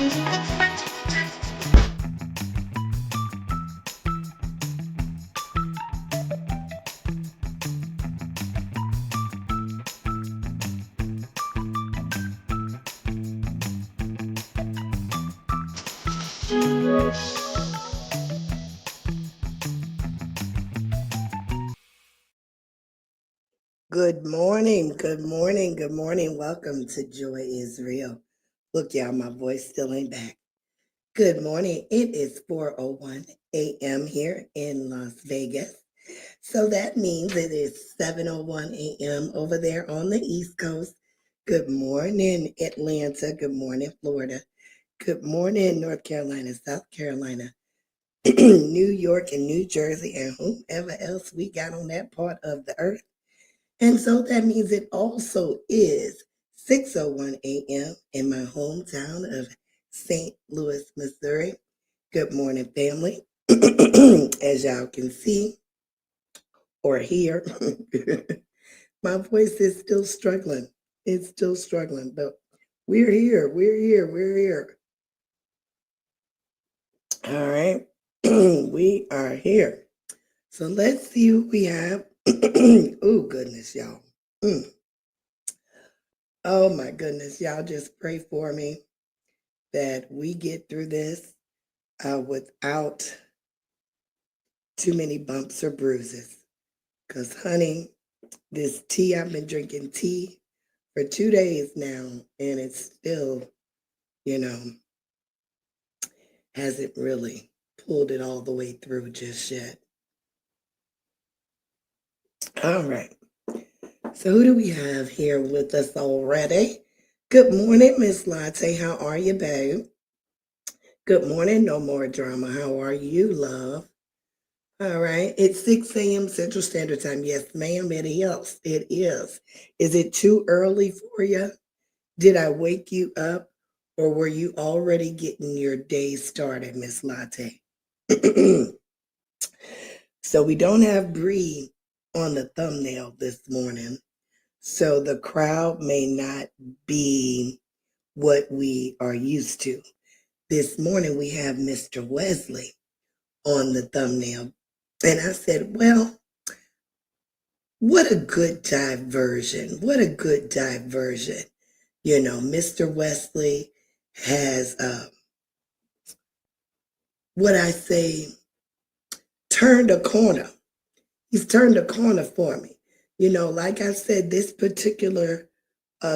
Good morning, good morning, good morning. Welcome to Joy is Real. Look, y'all, my voice still ain't back. Good morning. It is 4:01 a.m. here in Las Vegas. So that means it is 7:01 a.m. over there on the East Coast. Good morning, Atlanta. Good morning, Florida. Good morning, North Carolina, South Carolina, New York, and New Jersey, and whomever else we got on that part of the earth. And so that means it also is 6:01 a.m. in my hometown of St. Louis, Missouri. Good morning, family. As y'all can see or hear, my voice is still struggling. It's still struggling, but we're here. We're here. We're here. All right. We are here. So let's see who we have. Oh, goodness, y'all. Mm. Oh my goodness, y'all just pray for me that we get through this without too many bumps or bruises. Because, honey, this tea, I've been drinking tea for 2 days now, and it's still, you know, hasn't really pulled it all the way through just yet. All right. So who do we have here with us already? Good morning, Miss Latte. How are you, babe? Good morning, no more drama. How are you, love? All right. It's 6 a.m. Central Standard Time. Yes, ma'am, it is. It is. Is it too early for you? Did I wake you up or were you already getting your day started, Miss Latte? So we don't have Bree on the thumbnail this morning. So the crowd may not be what we are used to. This morning we have Mr. Wesley on the thumbnail. And I said, well, what a good diversion. What a good diversion. You know, Mr. Wesley has, what I say, turned a corner. He's turned a corner for me. You know, like I said, this particular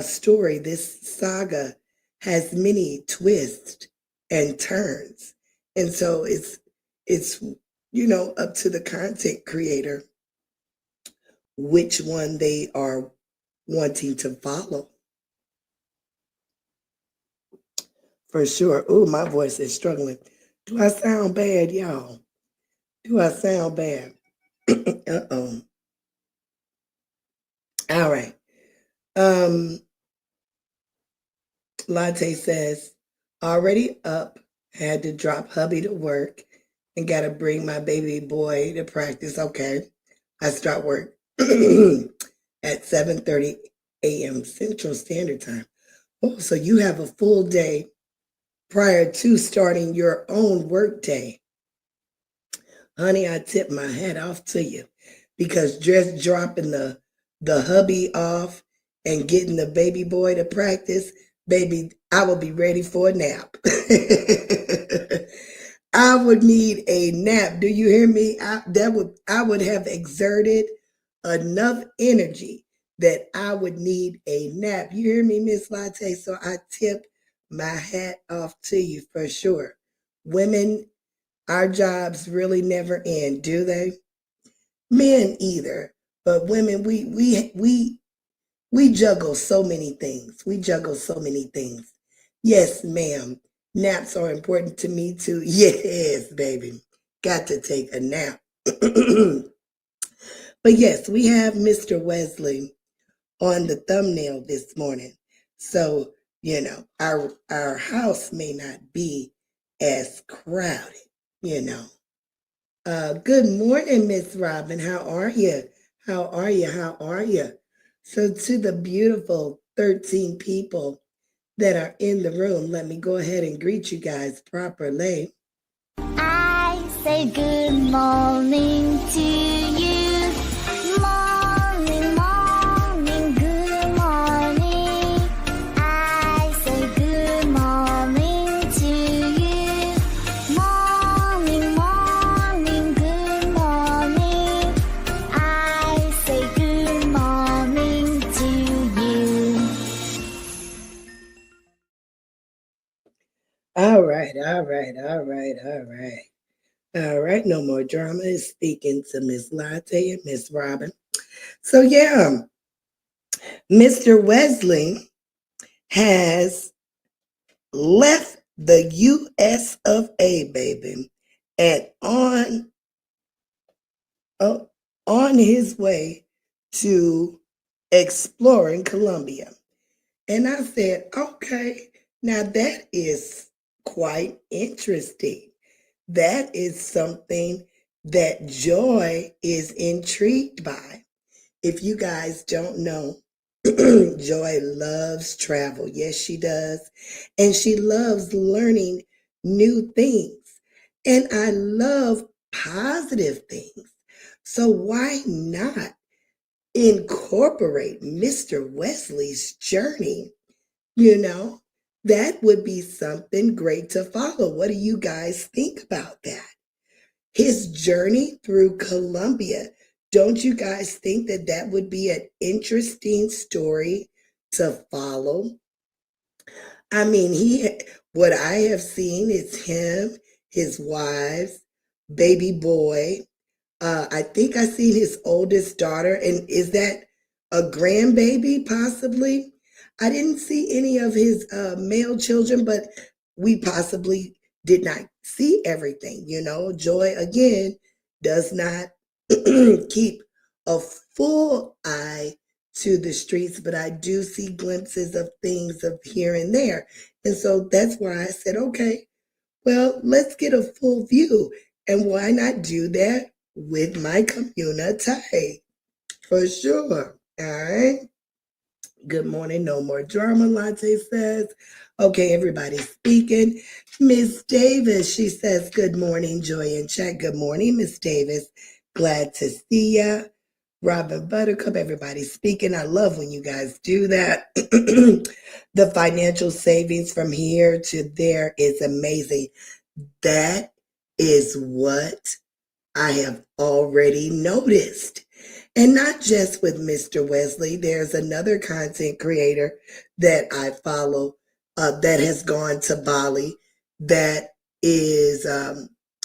story, this saga has many twists and turns. And so it's up to the content creator which one they are wanting to follow. For sure. Oh, my voice is struggling. Do I sound bad, y'all? Do I sound bad? Uh-oh. All right. Um, Latte says, already up, had to drop hubby to work and got to bring my baby boy to practice. Okay. I start work at 7:30 a.m. Central Standard Time. Oh, so you have a full day prior to starting your own work day. Honey, I tip my hat off to you because just dropping the hubby off and getting the baby boy to practice, baby, I will be ready for a nap. I would need a nap. Do you hear me? I would have exerted enough energy that I would need a nap. You hear me, Miss Latte? So I tip my hat off to you for sure. Women, our jobs really never end, do they? Men either. But women, we juggle so many things. We juggle so many things. Yes, ma'am. Naps are important to me too. Yes, baby. Got to take a nap. But yes, we have Mr. Wesley on the thumbnail this morning. So, our house may not be as crowded, you know. Good morning, Miss Robin. How are you? How are you? How are you? So to the beautiful 13 people that are in the room. Let me go ahead and greet you guys properly. I say good morning to you. Morning, morning, good morning. I say good morning to you. Morning, morning, good morning. I say good morning to you. All right. All right, no more drama is speaking to Miss Latte and Miss Robin. So yeah, Mr. Wesley has left the US of A, baby, and on his way to exploring Colombia. And I said, okay, now that is quite interesting. That is something that Joy is intrigued by. If you guys don't know, Joy loves travel. Yes, she does. And she loves learning new things. And I love positive things. So why not incorporate Mr. Wesley's journey? You know, that would be something great to follow. What do you guys think about that? His journey through Colombia. Don't you guys think that that would be an interesting story to follow? I mean, what I have seen is him, his wives, baby boy. I think I seen his oldest daughter, and is that a grandbaby possibly? I didn't see any of his male children, but we possibly did not see everything. You know, Joy again does not keep a full eye to the streets, but I do see glimpses of things of here and there. And so that's why I said, okay, well, let's get a full view. And why not do that with my community? For sure. All right. Good morning. No more drama, Latte says. Okay, everybody's speaking. Miss Davis, she says, good morning, Joy and chat. Good morning, Miss Davis. Glad to see ya. Robin Buttercup, everybody's speaking. I love when you guys do that. The financial savings from here to there is amazing. That is what I have already noticed. And not just with Mr. Wesley, there's another content creator that I follow that has gone to Bali that is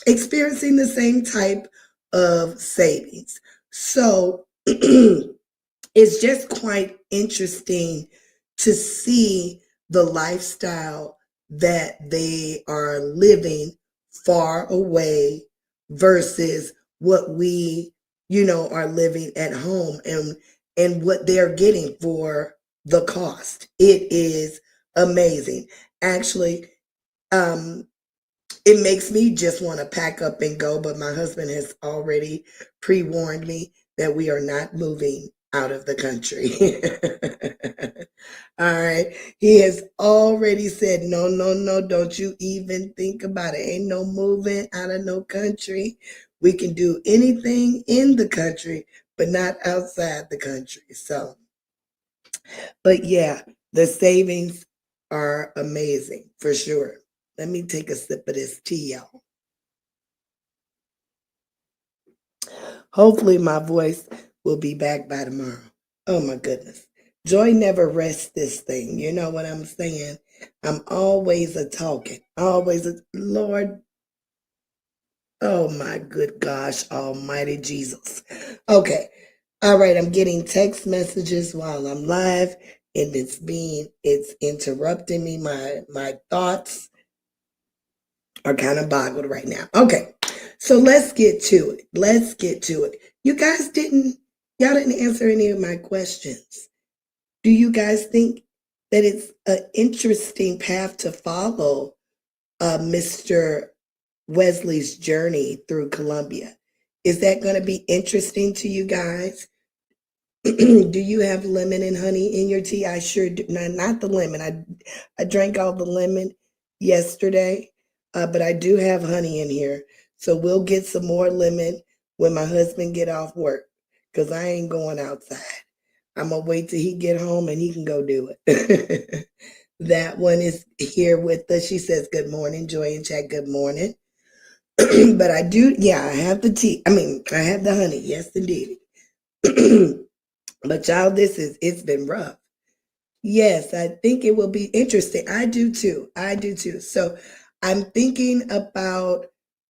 experiencing the same type of savings. So it's just quite interesting to see the lifestyle that they are living far away versus what we, are living at home and what they're getting for the cost. It is amazing. Actually, it makes me just want to pack up and go, but my husband has already pre-warned me that we are not moving out of the country. All right. He has already said, no, no, no, don't you even think about it. Ain't no moving out of no country. We can do anything in the country, but not outside the country. So, but yeah, the savings are amazing for sure. Let me take a sip of this tea, y'all. Hopefully, my voice will be back by tomorrow. Oh, my goodness. Joy never rests this thing. You know what I'm saying? I'm always a talking. Always a Lord. Oh, my good gosh, almighty Jesus. Okay. All right. I'm getting text messages while I'm live, and it's interrupting me. My thoughts are kind of boggled right now. Okay. So let's get to it. Let's get to it. Y'all didn't answer any of my questions. Do you guys think that it's an interesting path to follow Mr. Wesley's journey through Colombia? Is that going to be interesting to you guys? Do you have lemon and honey in your tea? I sure do. Not the lemon. I drank all the lemon yesterday, but I do have honey in here. So we'll get some more lemon when my husband get off work, because I ain't going outside. I'm gonna wait till he get home and he can go do it. That one is here with us. She says, "Good morning, Joy and Chat. Good morning." But I do, yeah, I have the tea. I mean, I have the honey. Yes, indeed. But y'all, it's been rough. Yes, I think it will be interesting. I do too. I do too. So I'm thinking about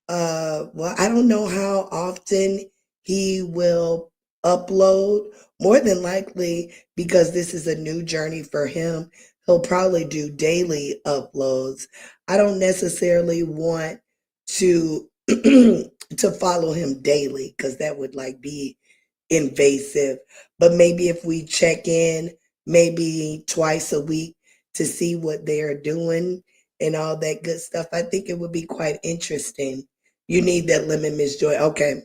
well, I don't know how often he will upload. More than likely, because this is a new journey for him, he'll probably do daily uploads. I don't necessarily want to to follow him daily, because that would like be invasive. But maybe if we check in maybe twice a week to see what they're doing and all that good stuff, I think it would be quite interesting. You need that lemon, Miss Joy. Okay.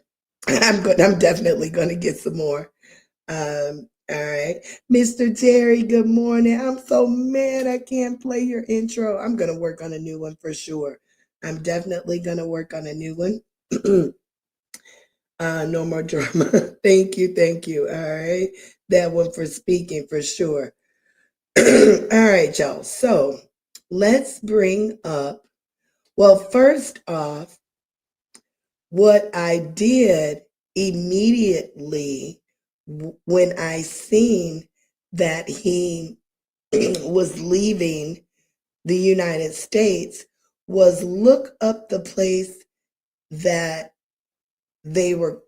I'm definitely gonna get some more. All right. Mr. Terry, good morning. I'm so mad I can't play your intro. I'm gonna work on a new one for sure. I'm definitely gonna work on a new one. No more drama. Thank you, thank you. All right. That one for speaking for sure. All right, y'all. So let's bring up, well, first off, what I did immediately when I seen that he was leaving the United States was look up the place that they were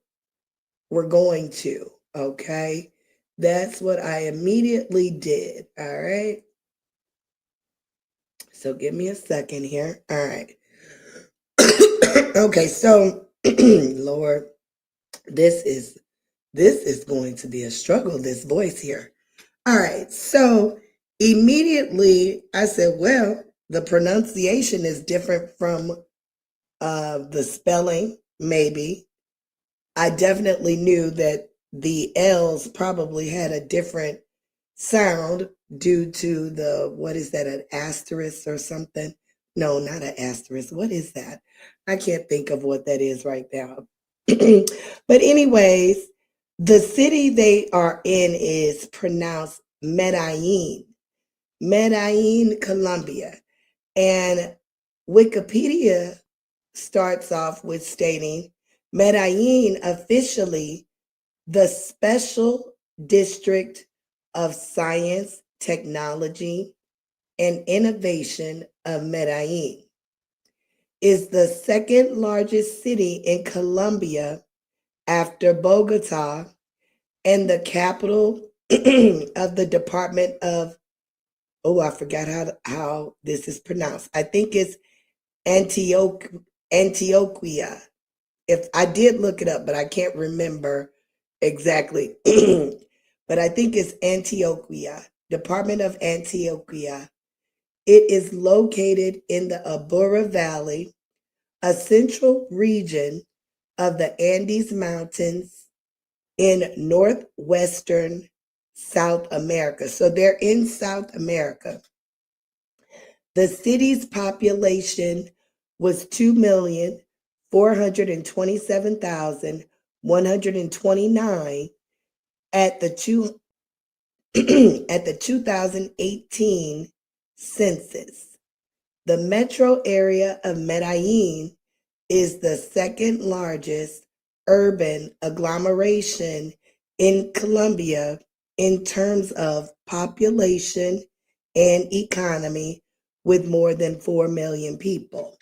going to. Okay. That's what I immediately did. All right. So give me a second here. All right. Okay, so Lord, this is going to be a struggle, this voice here. All right. So immediately I said, well, the pronunciation is different from the spelling, maybe. I definitely knew that the L's probably had a different sound due to the, what is that, an asterisk or something? No, not an asterisk. What is that? I can't think of what that is right now. But anyways, the city they are in is pronounced Medellin, Medellin, Colombia. And Wikipedia starts off with stating Medellin officially the Special District of Science, Technology, and Innovation of Medellin is the second largest city in Colombia after Bogota and the capital of the Department of, oh, I forgot how this is pronounced. I think it's Antioquia. If I did look it up, but I can't remember exactly. But I think it's Antioquia, Department of Antioquia. It is located in the Abura Valley, a central region of the Andes Mountains in northwestern South America. So they're in South America. The city's population was 2,427,129 at the at the 2018 census. The metro area of Medellin is the second largest urban agglomeration in Colombia in terms of population and economy, with more than 4 million people.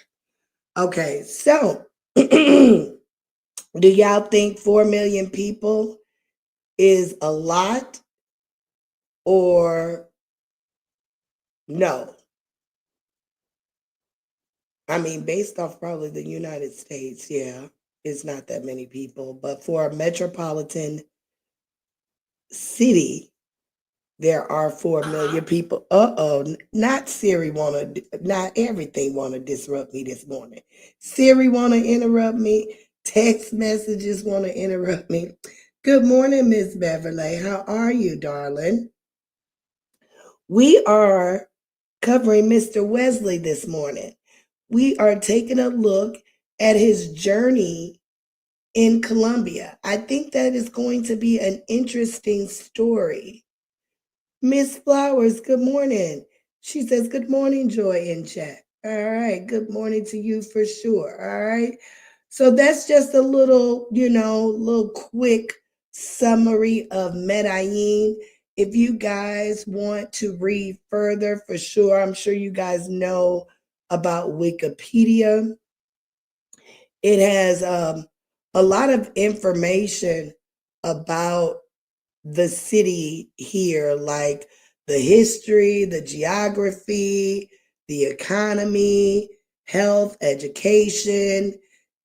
Okay, so do y'all think 4 million people is a lot or no? I mean, based off probably the United States, yeah, it's not that many people. But for a metropolitan city, there are 4 million people. Uh-oh, not Siri not everything wanna disrupt me this morning. Siri wanna interrupt me. Text messages wanna interrupt me. Good morning, Miss Beverly. How are you, darling? We are covering Mr. Wesley this morning. We are taking a look at his journey in Colombia. I think that is going to be an interesting story. Miss Flowers, good morning. She says, good morning, Joy in chat. All right, good morning to you for sure. All right. So that's just a little, little quick summary of Medellin. If you guys want to read further, for sure, I'm sure you guys know about Wikipedia. It has a lot of information about the city here, like the history, the geography, the economy, health, education,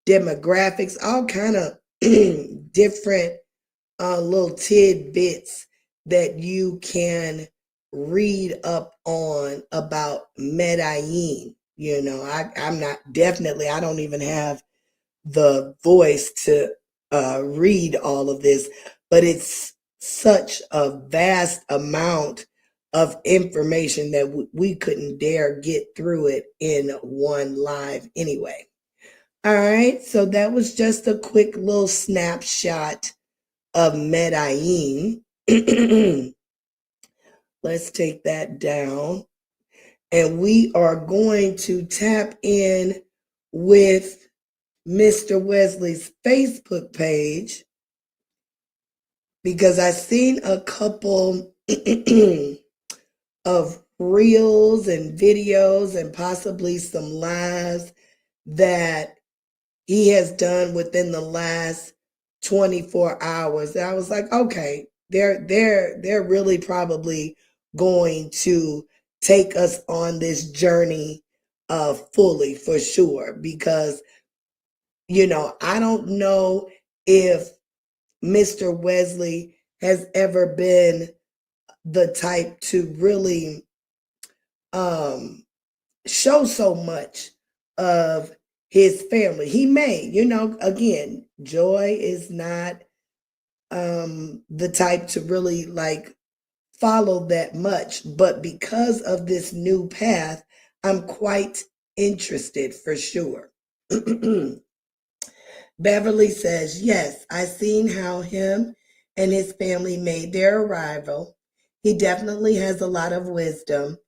demographics, all kind of different little tidbits that you can read up on about Medellin. I'm not definitely, I don't even have the voice to read all of this, but it's such a vast amount of information that we couldn't dare get through it in one live anyway. All right, so that was just a quick little snapshot of Medellin. Let's take that down. And we are going to tap in with Mr. Wesley's Facebook page because I've seen a couple of reels and videos and possibly some lives that he has done within the last 24 hours. And I was like, okay, they're really probably going to take us on this journey fully for sure because I don't know if Mr. Wesley has ever been the type to really show so much of his family. He may, again, Joy is not the type to really like follow that much, but because of this new path, I'm quite interested for sure. Beverly says, yes, I seen how him and his family made their arrival. He definitely has a lot of wisdom.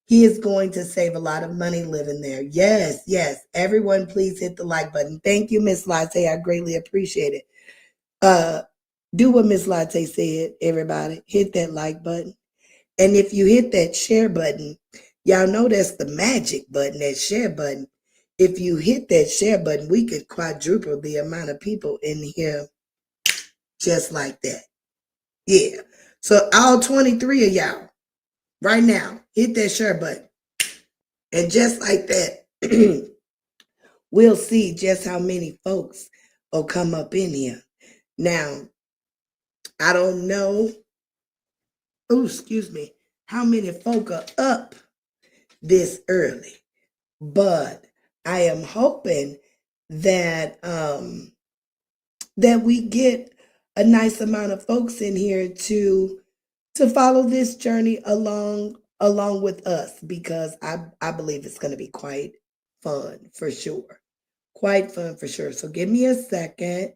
He is going to save a lot of money living there. Yes, yes. Everyone, please hit the like button. Thank you, Miss Latte. I greatly appreciate it. Do what Miss Latte said, everybody. Hit that like button. And if you hit that share button, y'all know that's the magic button, that share button. If you hit that share button, we could quadruple the amount of people in here just like that. Yeah. So all 23 of y'all, right now, hit that share button. And just like that, we'll see just how many folks will come up in here. Now, I don't know, how many folk are up this early, but I am hoping that that we get a nice amount of folks in here to follow this journey along with us because I believe it's going to be quite fun for sure. Quite fun for sure. So give me a second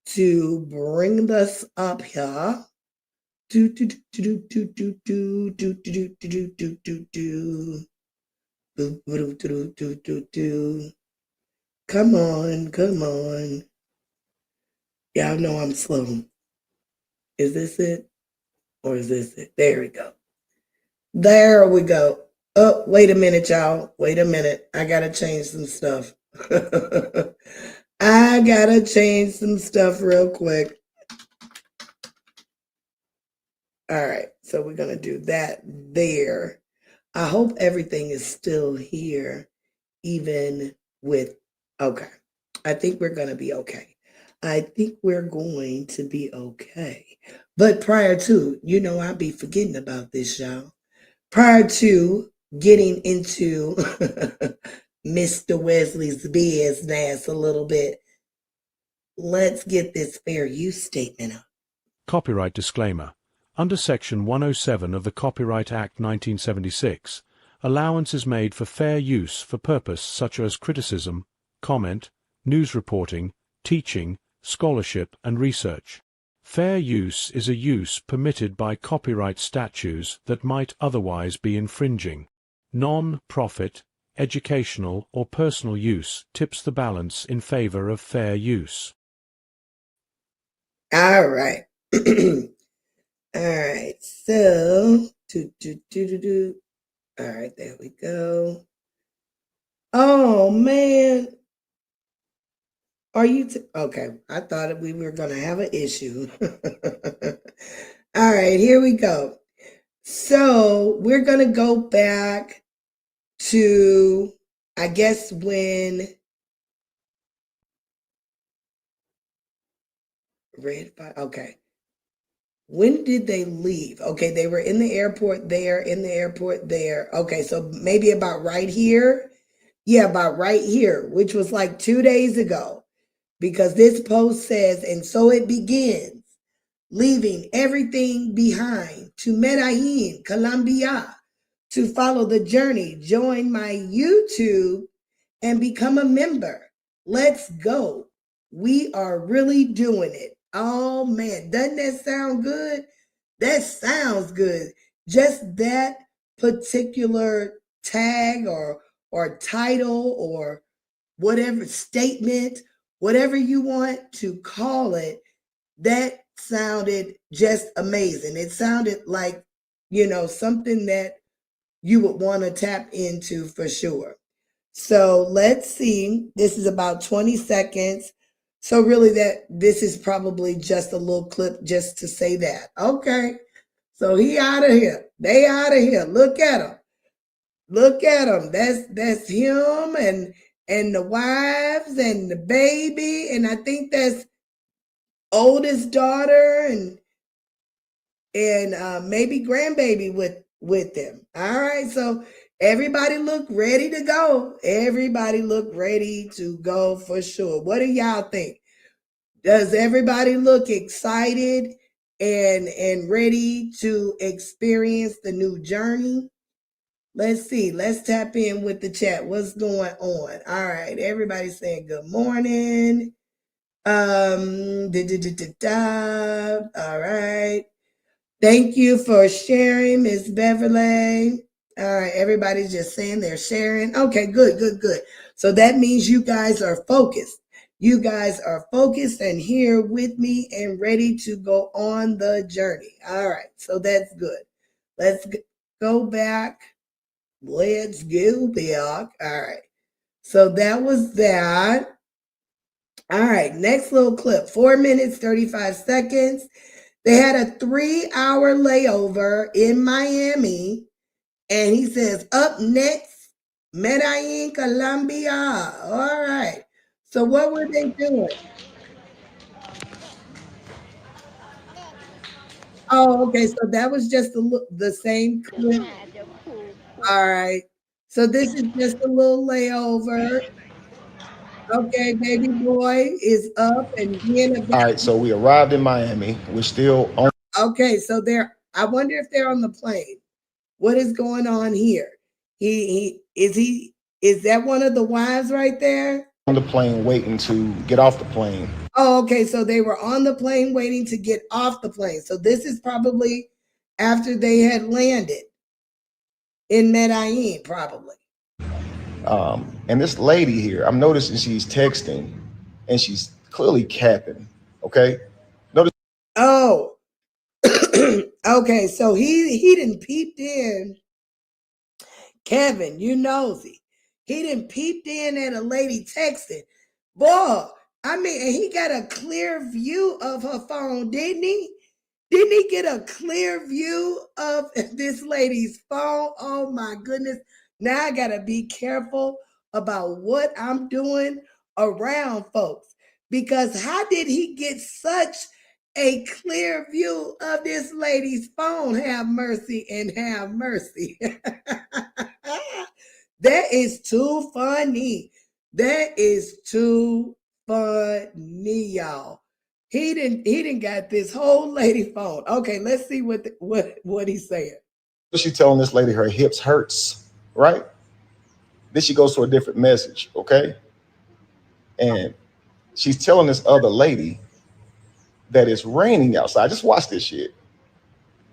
to bring this up here. Do do do do do do do do do do do do do. Come on, come on. Y'all know I'm slow. Is this it? Or is this it? There we go. There we go. Oh, wait a minute, y'all. Wait a minute. I gotta change some stuff. I gotta change some stuff real quick. All right, so we're gonna do that there. I hope everything is still here, even with, okay. I think we're gonna be okay. I think we're going to be okay. But prior to, I'll be forgetting about this, y'all. Prior to getting into Mr. Wesley's business a little bit, let's get this fair use statement up. Copyright disclaimer. Under Section 107 of the Copyright Act 1976, allowance is made for fair use for purpose such as criticism, comment, news reporting, teaching, scholarship, and research. Fair use is a use permitted by copyright statutes that might otherwise be infringing. Non-profit, educational, or personal use tips the balance in favor of fair use. All right. All right. So, all right, there we go. Oh, man. Are you okay? I thought we were going to have an issue. All right, here we go. So we're going to go back to, I guess, when okay. When did they leave? Okay, they were in the airport there, in the airport there. Okay, so maybe about right here. Yeah, about right here, which was like 2 days ago. Because this post says, and so it begins, leaving everything behind to Medellin, Colombia, to follow the journey. Join my YouTube and become a member. Let's go. We are really doing it. Oh man, doesn't that sound good? That sounds good. Just that particular tag or title or whatever statement, whatever you want to call it, that sounded just amazing. It sounded like, something that you would want to tap into for sure. So let's see. This is about 20 seconds. So really this is probably just a little clip just to say that. Okay. So he out of here. They out of here. Look at him. Look at him. That's him and the wives and the baby. And I think that's oldest daughter and maybe grandbaby with them. All right. So everybody look ready to go. Everybody look ready to go for sure. What do y'all think? Does everybody look excited and ready to experience the new journey? Let's see. Let's tap in with the chat. What's going on? All right. Everybody's saying good morning. All right. Thank you for sharing, Miss Beverly. All right. Everybody's just saying they're sharing. Okay, good. So that means you guys are focused. You guys are focused and here with me and ready to go on the journey. All right. So that's good. Let's go back. Let's go back. All right. So that was that. All right. Next little clip. 4 minutes, 35 seconds. They had a 3-hour layover in Miami. And he says, up next, Medellin, Colombia. All right. So what were they doing? Oh, okay. So that was just the same clip. All right. So this is just a little layover. Okay, baby boy is up and being a. All right, so we arrived in Miami. We're still on. Okay, so I wonder if they're on the plane. What is going on here? Is that one of the wives right there? On the plane waiting to get off the plane. Oh, okay. So they were on the plane waiting to get off the plane. So this is probably after they had landed in Medellin, probably. And this lady here, I'm noticing she's texting and she's clearly capping. Okay. Notice. Oh, okay. So he didn't peeped in. Kevin, you nosy. He didn't peeped in at a lady texting. Boy, I mean, and he got a clear view of her phone, didn't he? Didn't he get a clear view of this lady's phone? Oh my goodness. Now I gotta be careful about what I'm doing around folks. Because how did he get such a clear view of this lady's phone? Have mercy and have mercy. That is too funny. That is too funny, y'all. He didn't got this whole lady phone. Okay, let's see what he's saying. She's telling this lady her hips hurts, right? Then she goes to a different message, okay? And she's telling this other lady that it's raining outside. Just watch this shit.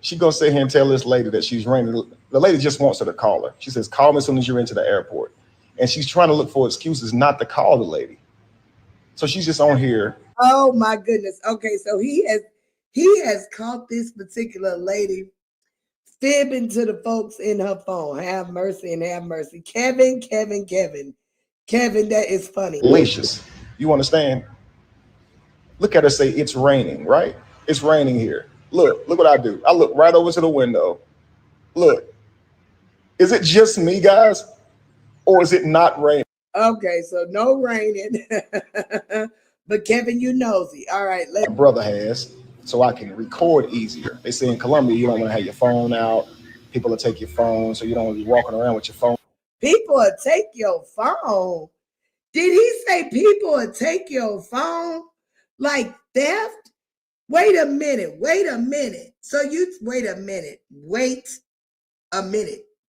She gonna sit here and tell this lady that she's raining. The lady just wants her to call her. She says, call me as soon as you're into the airport. And she's trying to look for excuses not to call the lady. So she's just on here. Oh my goodness. Okay, so he has caught this particular lady fibbing to the folks in her phone. Have mercy and have mercy. Kevin, that is funny. Malicious. You understand? Look at her say it's raining, right? It's raining here. Look what I do. I look right over to the window. Look. Is it just me, guys? Or is it not raining? Okay, so no raining. But Kevin, you nosy. All right, My brother has, so I can record easier. They say in Colombia, you don't want to have your phone out. People will take your phone, so you don't want to be walking around with your phone. People will take your phone. Did he say people will take your phone? Like theft? Wait a minute. So you wait a minute.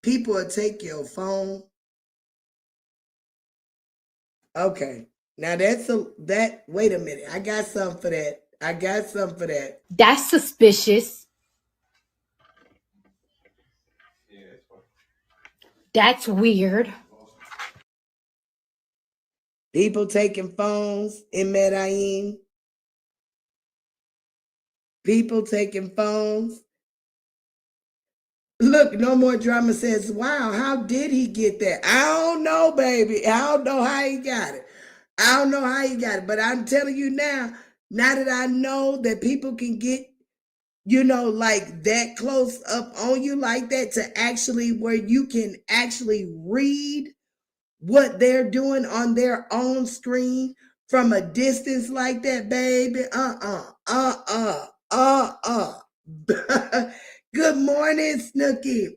People will take your phone. Okay. Now wait a minute. I got something for that. That's suspicious. That's weird. People taking phones in Medellin. People taking phones. Look, No More Drama says, wow, how did he get that? I don't know, baby. I don't know how he got it. But I'm telling you now that I know that people can get, like that close up on you like that to actually where you can actually read what they're doing on their own screen from a distance like that, baby. Good morning, Snooky.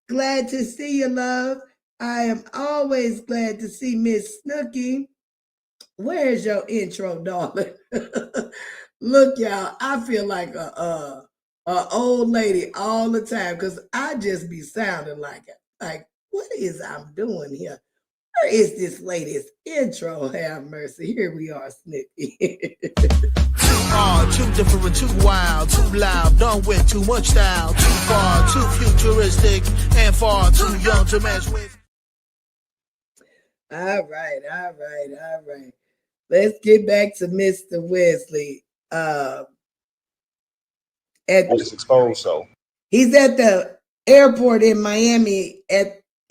Glad to see you, love. I am always glad to see Miss Snooky. Where's your intro, darling? Look, y'all, I feel like a old lady all the time because I just be sounding like it. Like, what is I'm doing here? Where is this latest intro? Have mercy. Here we are, Snooky. Too hard, too different, too wild, too loud, done with too much style, too far, too futuristic, and far too young to mess with. All right. Let's get back to Mr. Wesley. Just exposed, so He's at the airport in Miami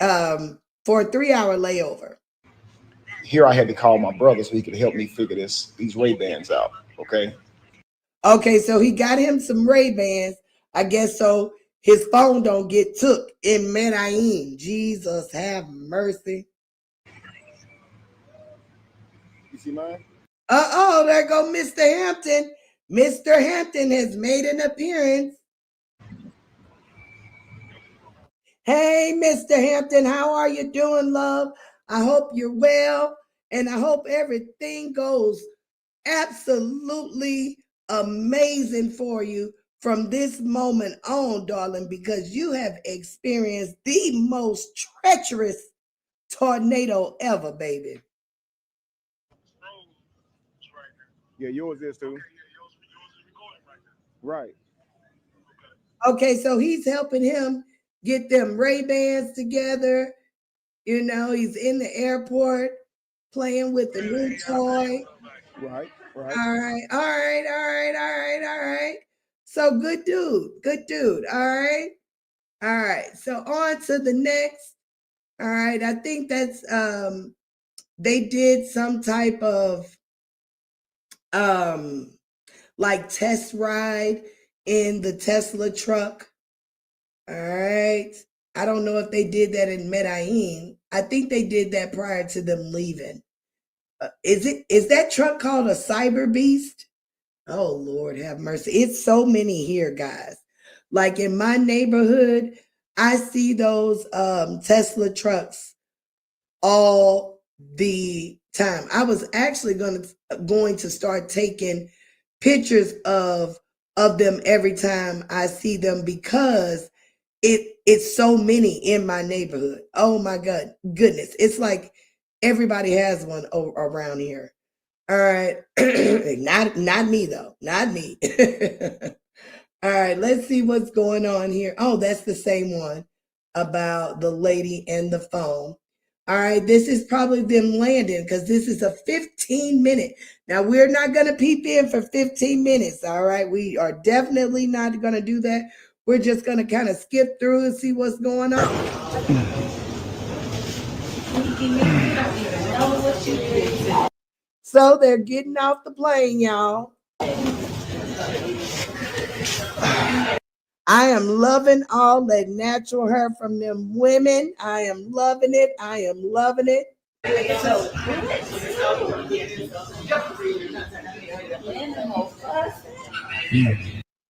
for a 3-hour layover. Here I had to call my brother so he could help me figure these Ray-Bans out. Okay, so he got him some Ray-Bans, I guess, so his phone don't get took in Medellin. Jesus have mercy. You see mine? There go Mr. Hampton. Mr. Hampton has made an appearance. Hey, Mr. Hampton, how are you doing, love? I hope you're well, and I hope everything goes absolutely amazing for you from this moment on, darling, because you have experienced the most treacherous tornado ever, baby. Yeah, yours is too. Right. Okay, so he's helping him get them Ray-Bans together. He's in the airport playing with the new toy. Right. All right. So good dude. All right. So on to the next. All right. I think that's they did some type of like test ride in the Tesla truck. All right. I don't know if they did that in Medellin. I think they did that prior to them leaving. Is that truck called a Cyber Beast? Oh, Lord have mercy. It's so many here, guys. Like in my neighborhood, I see those Tesla trucks all the time. I was actually going to start taking pictures of them every time I see them because it's so many in my neighborhood. Oh my goodness. It's like everybody has one around here. All right. Not me though. Not me. All right, let's see what's going on here. Oh, that's the same one about the lady and the phone. All right, this is probably them landing because this is a 15-minute. Now, we're not going to peep in for 15 minutes. All right, we are definitely not going to do that. We're just going to kind of skip through and see what's going on. So they're getting off the plane, y'all. I am loving all that natural hair from them women. I am loving it. I am loving it.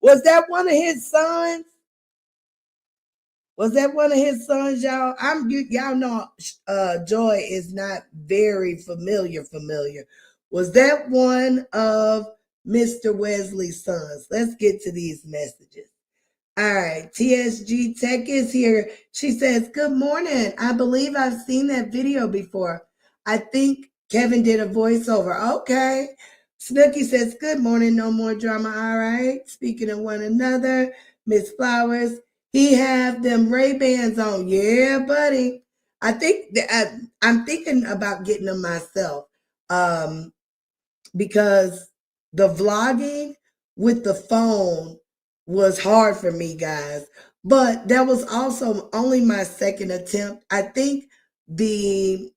Was that one of his sons? Was that one of his sons, y'all? Y'all know Joy is not very familiar. Was that one of Mr. Wesley's sons? Let's get to these messages. All right, TSG Tech is here. She says, good morning. I believe I've seen that video before. I think Kevin did a voiceover. Okay. Snooky says, good morning. No more drama. All right. Speaking of one another, Miss Flowers, he have them Ray-Bans on. Yeah, buddy. I think I'm thinking about getting them myself because the vlogging with the phone was hard for me, guys. But that was also only my second attempt. I think the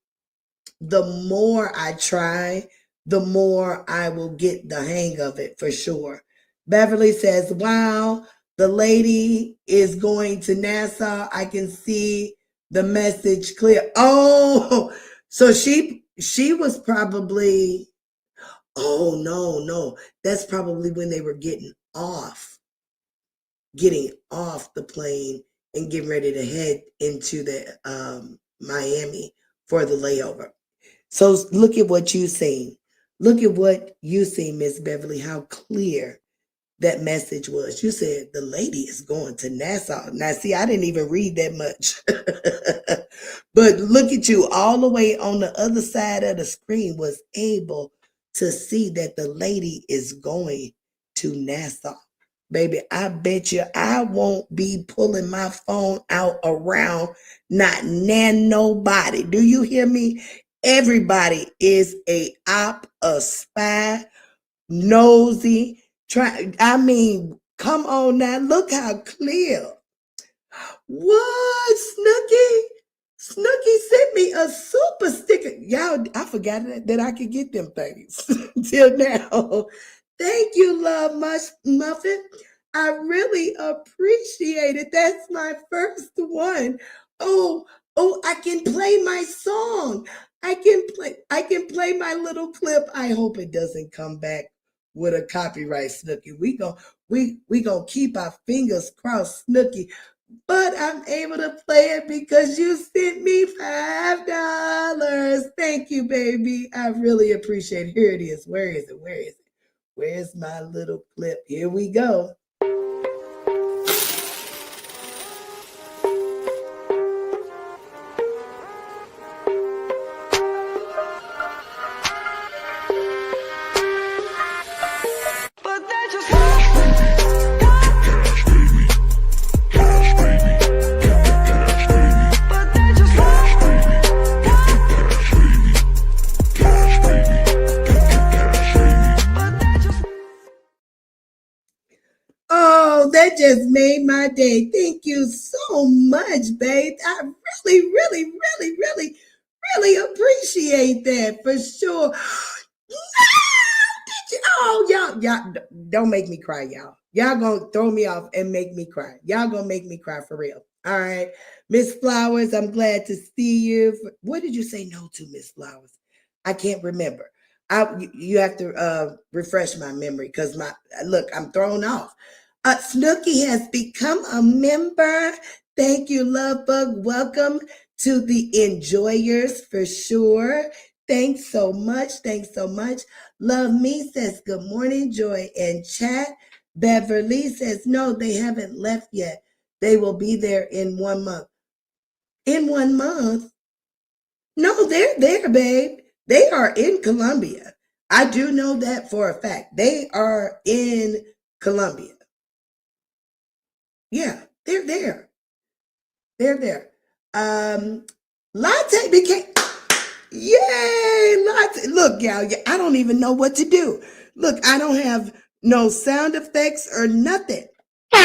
more I try, the more I will get the hang of it for sure. Beverly says, wow, the lady is going to Nassau. I can see the message clear. Oh, so she was probably, oh, no. That's probably when they were getting off the plane and getting ready to head into the Miami for the layover. So look at what you seen. Look at what you seen, Miss Beverly, how clear that message was. You said the lady is going to Nassau. Now, see, I didn't even read that much. But look at you, all the way on the other side of the screen was able to see that the lady is going to Nassau. Baby, I bet you I won't be pulling my phone out around not nobody. Do you hear me? Everybody is a op, a spy, nosy. I mean, come on now. Look how clear. What, Snooky? Snooky sent me a super sticker. Y'all, I forgot that I could get them things till now. Thank you, Love Muffin. I really appreciate it. That's my first one. Oh, I can play my song. I can play my little clip. I hope it doesn't come back with a copyright, Snooky. We gonna keep our fingers crossed, Snooky. But I'm able to play it because you sent me $5. Thank you, baby. I really appreciate it. Here it is. Where is it? Where's my little clip? Here we go. That just made my day. Thank you so much, babe. I really appreciate that for sure. Y'all, don't make me cry, y'all. Y'all gonna throw me off and make me cry. Y'all gonna make me cry for real. All right. Miss Flowers, I'm glad to see you. What did you say no to, Miss Flowers? I can't remember. You have to refresh my memory because I'm thrown off. Snooky has become a member. Thank you, Love Bug. Welcome to the enjoyers for sure. Thanks so much. Thanks so much. Love Me says, good morning, Joy and chat. Beverly says, no, they haven't left yet. They will be there in 1 month. In 1 month? No, they're there, babe. They are in Colombia. I do know that for a fact. They are in Colombia. Yeah, they're there. They're there. Latte became, yay, latte. Look, y'all, I don't even know what to do. Look, I don't have no sound effects or nothing. Yay.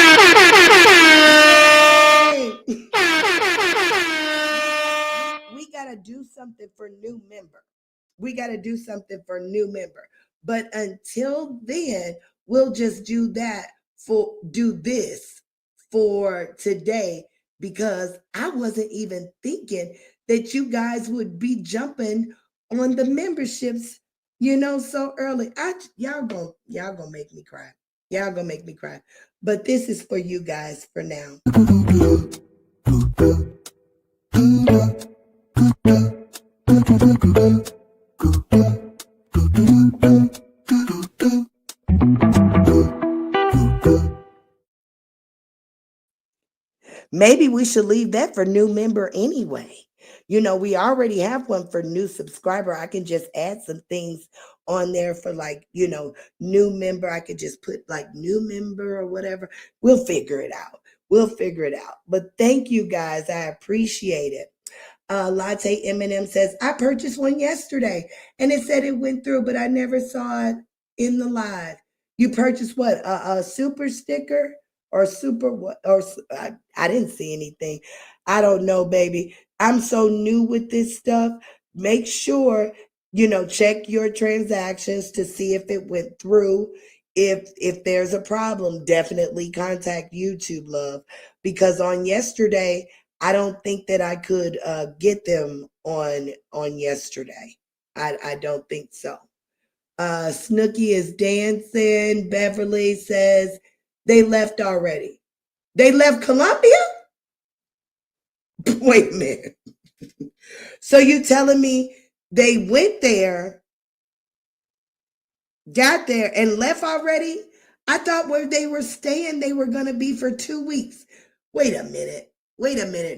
We got to do something for new member. We got to do something for new member. But until then, we'll just do this for today, because I wasn't even thinking that you guys would be jumping on the memberships, so early. Y'all gonna make me cry. Y'all gonna make me cry. But this is for you guys for now. Maybe we should leave that for new member anyway. We already have one for new subscriber. I can just add some things on there for new member. I could just put new member or whatever. We'll figure it out. But thank you guys. I appreciate it. Latte M&M says, I purchased one yesterday and it said it went through, but I never saw it in the live. You purchased what? A super sticker or super what? Or I didn't see anything. I don't know, baby. I'm so new with this stuff. Make sure, check your transactions to see if it went through. If there's a problem, definitely contact YouTube, love, because on yesterday, I don't think that I could get them on yesterday. I don't think so. Snooky is dancing. Beverly says they left already. They left Colombia? Wait a minute. So you telling me they went there, got there, and left already? I thought where they were staying, they were going to be for 2 weeks. Wait a minute.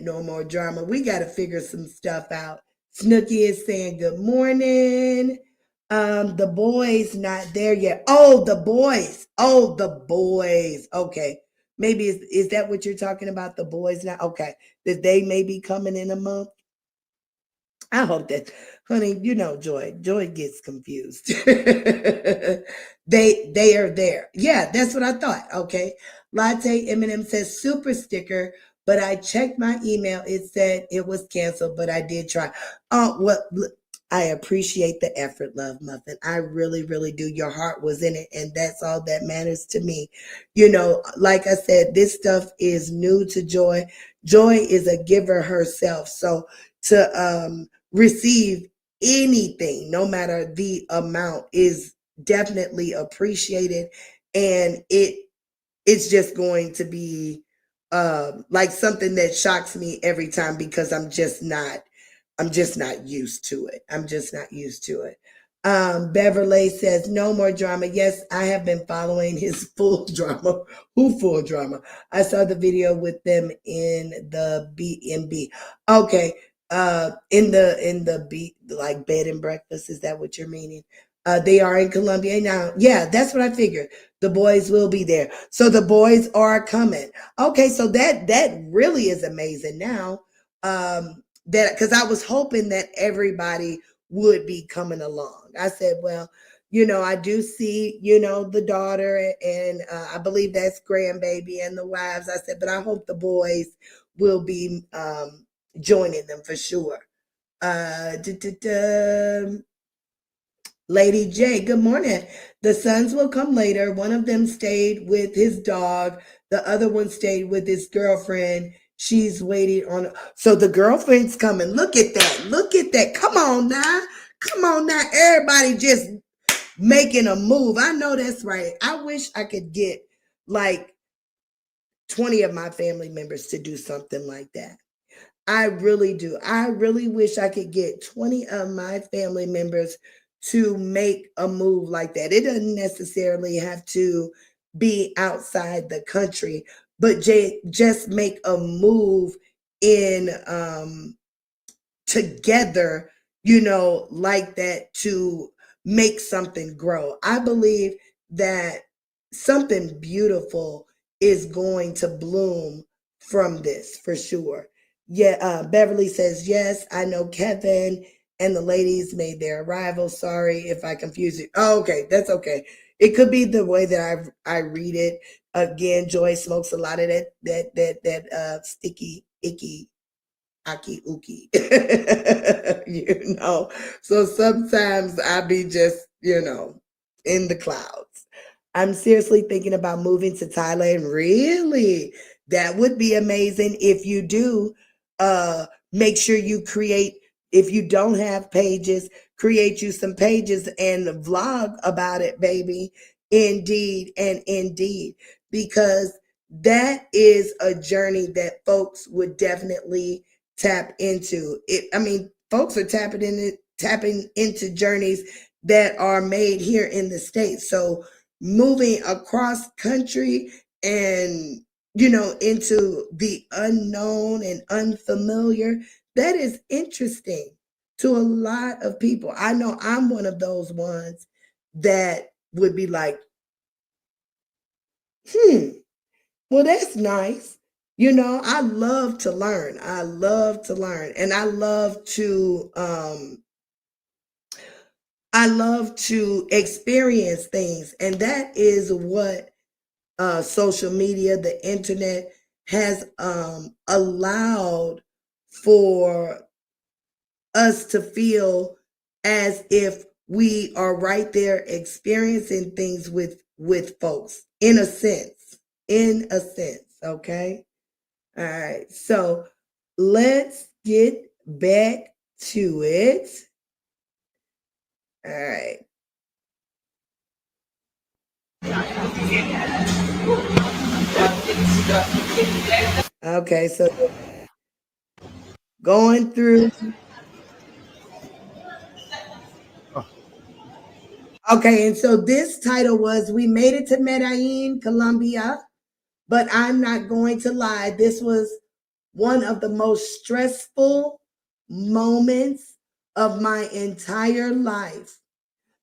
No more drama. We got to figure some stuff out. Snooky is saying good morning. The boys not there yet. Oh, the boys. Okay. Maybe is that what you're talking about? The boys now? Okay. That they may be coming in a month. I hope that, honey, Joy gets confused. They are there. Yeah, that's what I thought. Okay. Latte M&M says super sticker, but I checked my email. It said it was canceled, but I did try. Oh, well, I appreciate the effort, Love Muffin. I really, really do. Your heart was in it, and that's all that matters to me. Like I said, this stuff is new to Joy. Joy is a giver herself. So to receive anything, no matter the amount, is definitely appreciated. And it's just going to be like something that shocks me every time, because I'm just not used to it. Beverly says, no more drama. Yes, I have been following his full drama. Who full drama? I saw the video with them in the B&B. Okay. In the B, like bed and breakfast. Is that what you're meaning? They are in Colombia now. Yeah, that's what I figured. The boys will be there. So the boys are coming. Okay. So that really is amazing now. That, because I was hoping that everybody would be coming along. I said, well, I do see, the daughter, and I believe that's grandbaby and the wives. I said, but I hope the boys will be joining them for sure. Lady J, good morning. The sons will come later. One of them stayed with his dog. The other one stayed with his girlfriend. She's waiting on. So the girlfriend's coming. Look at that. Come on now. Everybody just making a move. I know that's right. I wish I could get like 20 of my family members to do something like that. I really do. I really wish I could get 20 of my family members to make a move like that. It doesn't necessarily have to be outside the country, but just make a move in together, like that, to make something grow. I believe that something beautiful is going to bloom from this for sure. Yeah, Beverly says, yes, I know Kevin and the ladies made their arrival. Sorry if I confuse you. Oh, okay, that's okay. It could be the way that I read it. Again, Joy smokes a lot of that sticky, icky aki uki. So sometimes I be just, in the clouds. I'm seriously thinking about moving to Thailand. Really? That would be amazing. If you do, make sure you create, if you don't have pages, create you some pages and vlog about it, baby. Indeed and indeed. Because that is a journey that folks would definitely tap into it. I mean, folks are tapping into journeys that are made here in the States. So moving across country and into the unknown and unfamiliar, that is interesting to a lot of people. I know I'm one of those ones that would be like, well, that's nice. I love to learn. I love to learn. And I love to experience things. And that is what social media, the internet has allowed for us to feel as if we are right there experiencing things with folks, in a sense. Okay. All right, so let's get back to it. All right. Okay, so going through. Okay, and so this title was We Made It to Medellin, Colombia, but I'm not going to lie. This was one of the most stressful moments of my entire life.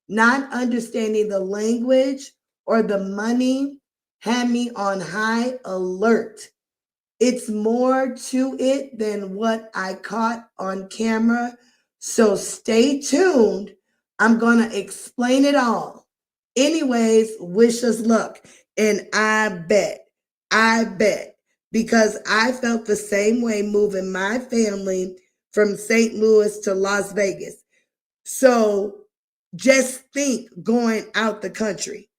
Not understanding the language or the money had me on high alert. It's more to it than what I caught on camera. So stay tuned. I'm going to explain it all. Anyways, wish us luck. And I bet, because I felt the same way moving my family from St. Louis to Las Vegas. So just think going out the country.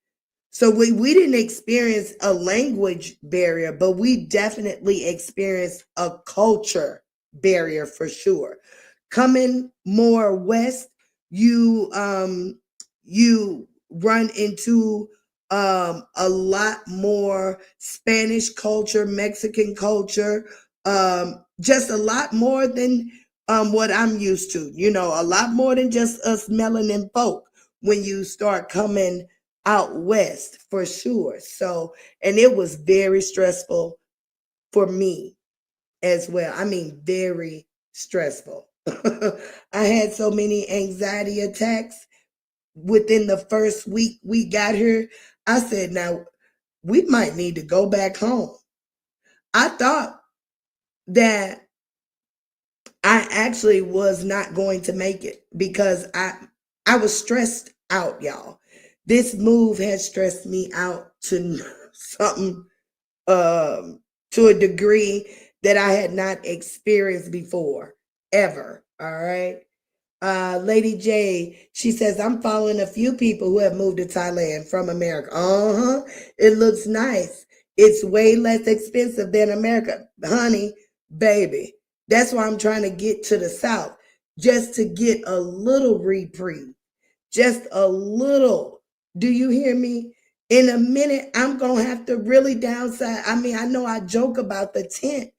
So we didn't experience a language barrier, but we definitely experienced a culture barrier for sure. Coming more west, you run into a lot more Spanish culture, Mexican culture, just a lot more than what I'm used to. A lot more than just us melanin folk when you start coming out west, for sure. So, and it was very stressful for me as well. I mean, very stressful. I had so many anxiety attacks within the first week we got here. I said, now we might need to go back home. I thought that I actually was not going to make it because I was stressed out, y'all. This move has stressed me out to something, to a degree that I had not experienced before, ever. All right. Lady J, she says, I'm following a few people who have moved to Thailand from America. It looks nice. It's way less expensive than America. Honey, baby. That's why I'm trying to get to the South, just to get a little reprieve. Just a little. Do you hear me? In a minute, I'm going to have to really downsize. I mean, I know I joke about the tent,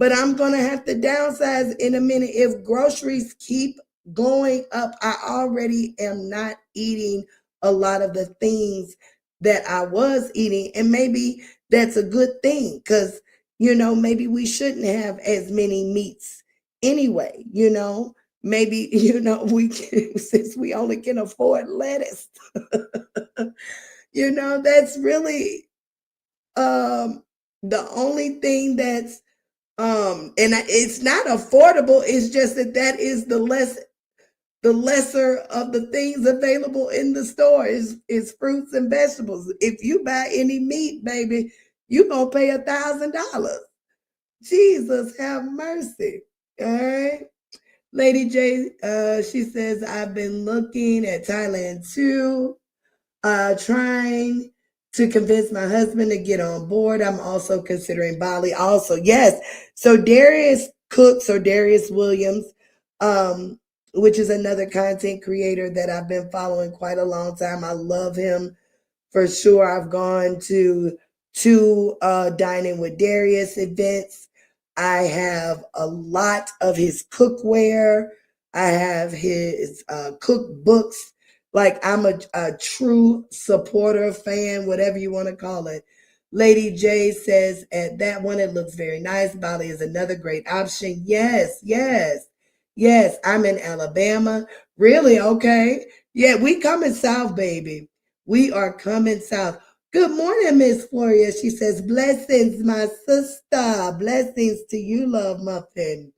but I'm going to have to downsize in a minute. If groceries keep going up, I already am not eating a lot of the things that I was eating. And maybe that's a good thing because, maybe we shouldn't have as many meats anyway, maybe, we can, since we only can afford lettuce, that's really the only thing that's it's not affordable. It's just that is the lesser of the things available in the store is fruits and vegetables. If you buy any meat, baby, you gonna pay $1,000. Jesus have mercy. All right. Lady J, she says, I've been looking at Thailand too, trying to convince my husband to get on board. I'm also considering Bali also. Yes. So Darius Cooks or Darius Williams, which is another content creator that I've been following quite a long time. I love him for sure. I've gone to two Dining with Darius events. I have a lot of his cookware. I have his cookbooks. Like I'm a true supporter, fan, whatever you want to call it. Lady J says, at that one, it looks very nice. Bali is another great option. Yes, yes, yes. I'm in Alabama. Really? Okay. Yeah, we coming south, baby. We are coming south. Good morning, Miss Floria. She says, blessings, my sister. Blessings to you, Love Muffin.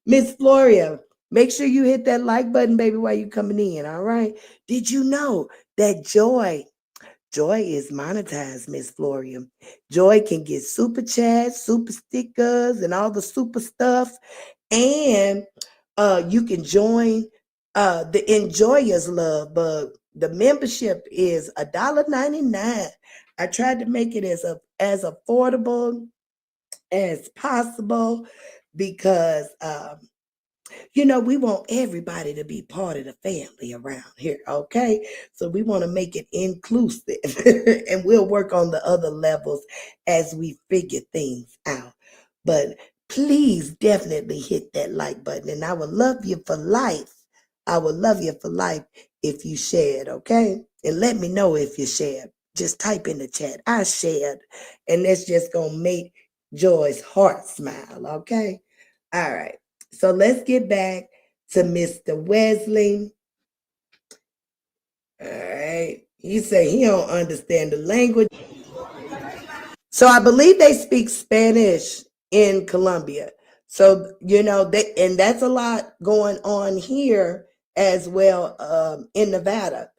Miss Floria, make sure you hit that like button, baby, while you coming in, all right? Did you know that Joy is monetized, Miss Floria? Joy can get super chats, super stickers, and all the super stuff. And you can join the Enjoyers Love Bug. The membership is $1.99. I tried to make it as affordable as possible because we want everybody to be part of the family around here, okay? So we want to make it inclusive and we'll work on the other levels as we figure things out. But please definitely hit that like button and I would love you for life. I would love you for life if you shared, okay? And let me know if you shared. Just type in the chat, I shared. And that's just going to make Joy's heart smile, okay? All right. So let's get back to Mr. Wesley. All right. He said he don't understand the language. So I believe they speak Spanish in Colombia. So, and that's a lot going on here as well in Nevada.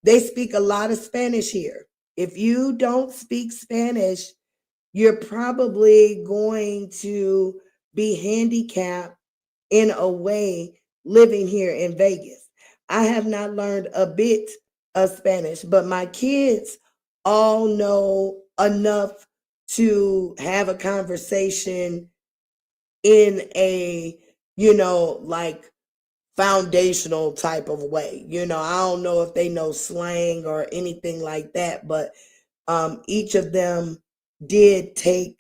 They speak a lot of Spanish here. If you don't speak Spanish, you're probably going to be handicapped in a way living here in Vegas. I have not learned a bit of Spanish, but my kids all know enough to have a conversation in a, like foundational type of way. I don't know if they know slang or anything like that, but each of them did take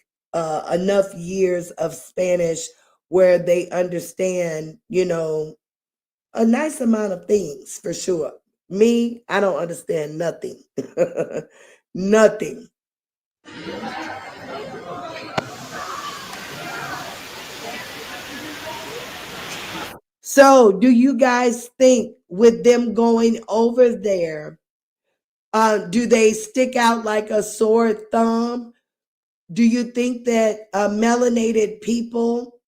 enough years of Spanish where they understand, a nice amount of things for sure. Me, I don't understand nothing. Nothing. So, do you guys think with them going over there, do they stick out like a sore thumb? Do you think that melanated people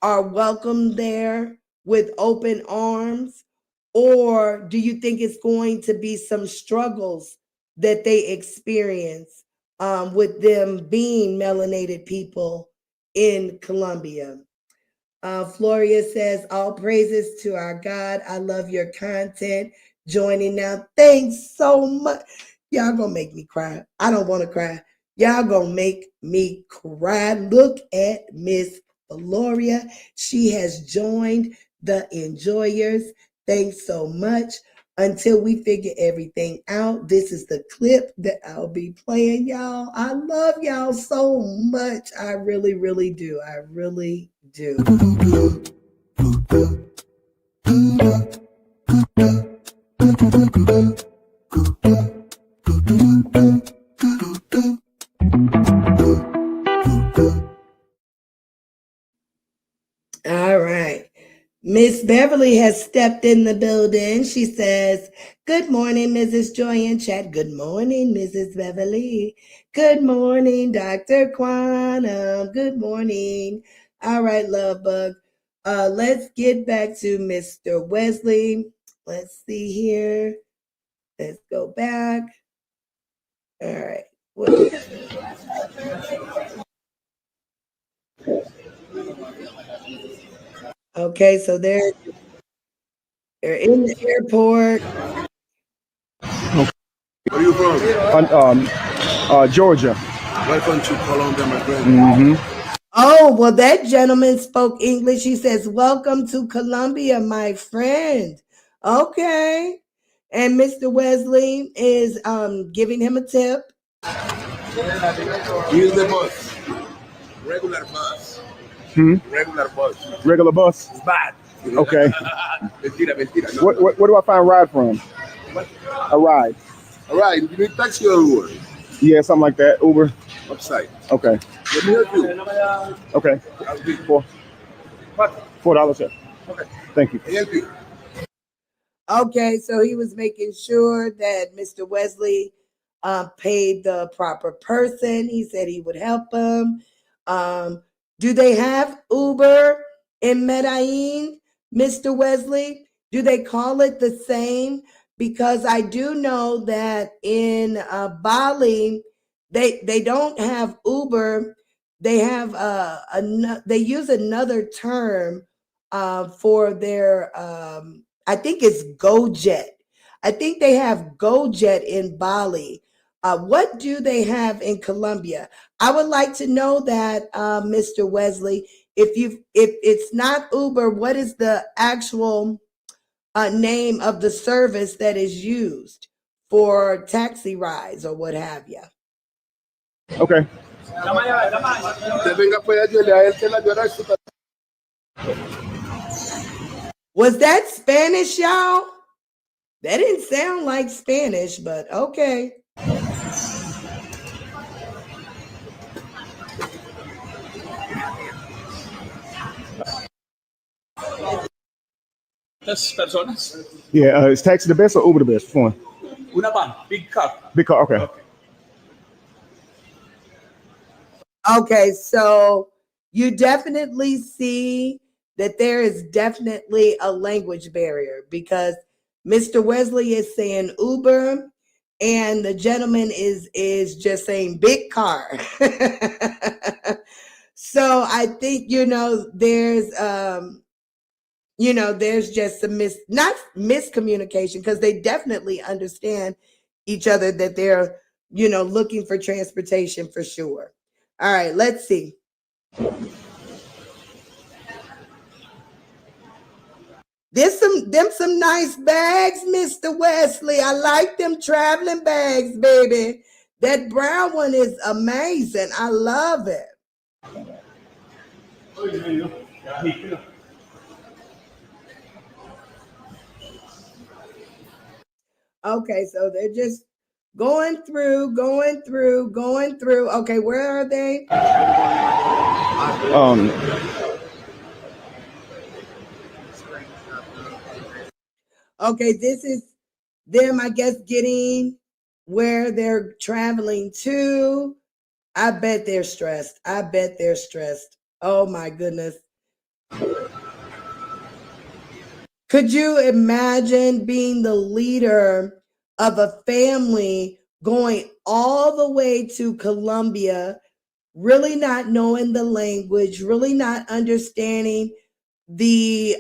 are welcome there with open arms? Or do you think it's going to be some struggles that they experience with them being melanated people in Colombia? Floria says, all praises to our God. I love your content. Joining now. Thanks so much. Y'all gonna make me cry. I don't want to cry. Y'all gonna make me cry. Look at Miss Floria. She has joined the Enjoyers. Thanks so much until we figure everything out. This is the clip that I'll be playing, y'all. I love y'all so much. I really, really do. I really do. All right. Miss Beverly has stepped in the building. She says, "Good morning, Mrs. Joy and Chat. Good morning, Mrs. Beverly. Good morning, Dr. Quantum. Good morning." All right, love bug. Let's get back to Mr. Wesley. Let's see here. Let's go back. All right. Okay, so they're in the airport. Where are you from? Georgia. Welcome to Colombia, my friend. Mm-hmm. Oh, well, that gentleman spoke English. He says, "Welcome to Colombia, my friend." Okay. And Mr. Wesley is giving him a tip. Use the bus. Regular bus. Regular bus. Regular bus. It's bad. Okay. Mentira, mentira. No, Where do I find ride from? What? A ride. All right. You need taxi or Uber? Yeah, something like that. Uber. Upside. Okay. Let me help you. Okay. I'll be $4. Yeah. Okay. Thank you. I help you. Okay, so he was making sure that Mr. Wesley paid the proper person. He said he would help him. Do they have Uber in Medellin, Mr. Wesley? Do they call it the same? Because I do know that in Bali, they don't have Uber. They have they use another term for their I think it's GoJet. I think they have GoJet in Bali. What do they have in Colombia? I would like to know that, Mr. Wesley. If it's not Uber, what is the actual name of the service that is used for taxi rides or what have you? Okay. Te venga para allá, a él que la llora es su- Was that Spanish, y'all? That didn't sound like Spanish, but okay. Personas. Yeah, is taxi the best or Uber the best? Which one? Una van, big car. Big car. Okay. Okay, so you definitely see that there is definitely a language barrier because Mr. Wesley is saying Uber and the gentleman is just saying big car. So I think there's there's just some not miscommunication because they definitely understand each other that they're looking for transportation for sure. All right, let's see. There's some nice bags, Mr. Wesley. I like them traveling bags, baby. That brown one is amazing. I love it. Okay, so they're just going through. Okay, where are they? Okay, this is them, I guess, getting where they're traveling to. I bet they're stressed. Oh my goodness. Could you imagine being the leader of a family going all the way to Colombia, really not knowing the language, really not understanding the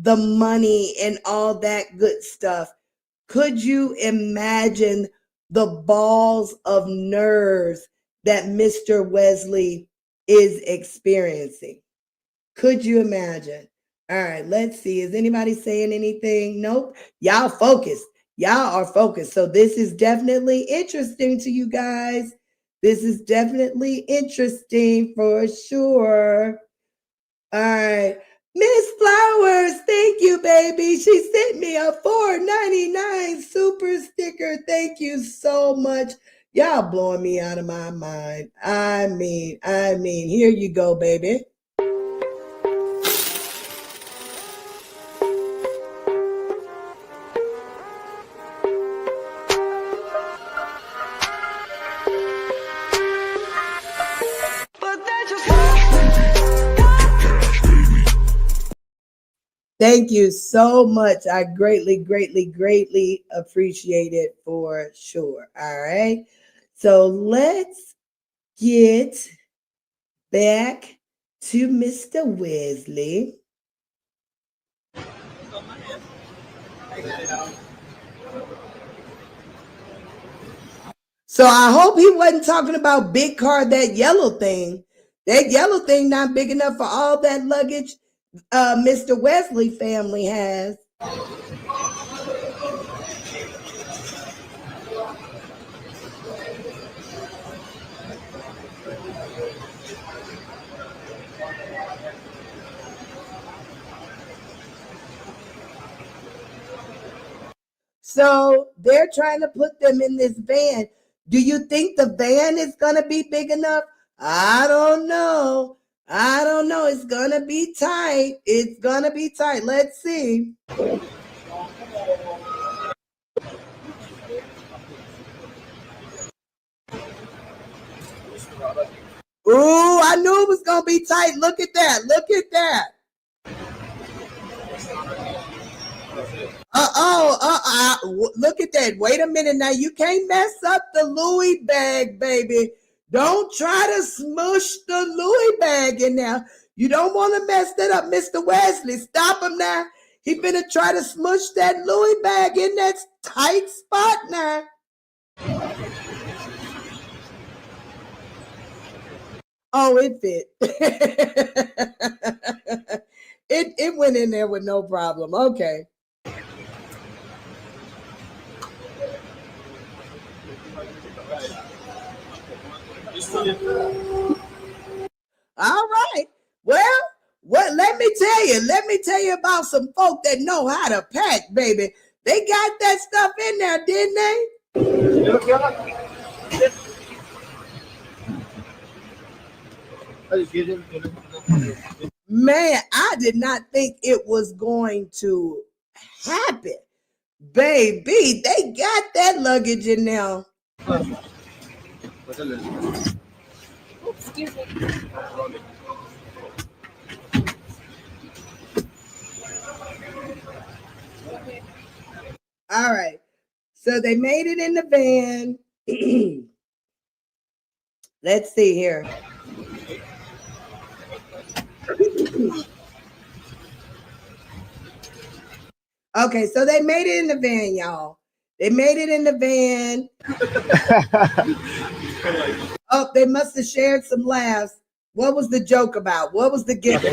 money and all that good stuff? Could you imagine the balls of nerves that Mr. Wesley is experiencing? Could you imagine? All right, let's see. Is anybody saying anything? Nope. Y'all focused. Y'all are focused. So this is definitely interesting to you guys. This is definitely interesting for sure. All right. Miss Flowers, thank you, baby. She sent me a $4.99 super sticker. Thank you so much. Y'all blowing me out of my mind. I mean, here you go, baby. Thank you so much. I greatly, greatly, greatly appreciate it for sure. All right. So let's get back to Mr. Wesley. So I hope he wasn't talking about big car, that yellow thing. That yellow thing not big enough for all that luggage Mr. Wesley family has. So they're trying to put them in this van. Do you think the van is going to be big enough? I don't know. I don't know. It's going to be tight. It's going to be tight. Let's see. Ooh, I knew it was going to be tight. Look at that. Look at that. Look at that. Wait a minute now. You can't mess up the Louis bag, baby. Don't try to smush the Louis bag in there. You don't want to mess that up, Mr. Wesley. Stop him now. He finna try to smush that Louis bag in that tight spot now. Oh, it fit. it went in there with no problem. Okay. All right. Well, let me tell you about some folk that know how to pack, baby. They got that stuff in there, didn't they? Man, I did not think it was going to happen. Baby, they got that luggage in there. Excuse me. All right. So they made it in the van. Let's see here. Okay, so they made it in the van, y'all. They made it in the van. Oh, they must have shared some laughs. What was the joke about? What was the gift?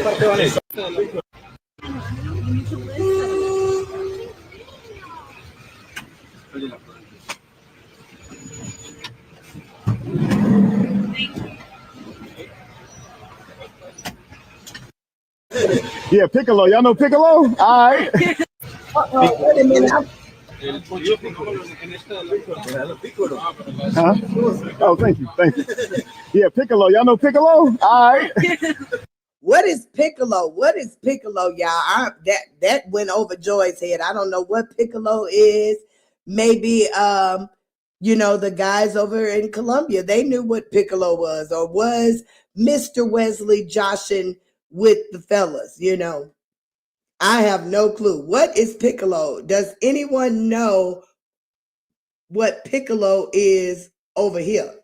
Yeah, Piccolo. Y'all know Piccolo? All right. Wait a minute. Huh? Oh, thank you. Thank you. Yeah, Piccolo. Y'all know Piccolo? All right. What is Piccolo? What is Piccolo, y'all? That went over Joy's head. I don't know what Piccolo is. Maybe the guys over in Colombia, they knew what Piccolo was, or was Mr. Wesley joshing with the fellas, I have no clue. What is Piccolo? Does anyone know what Piccolo is over here?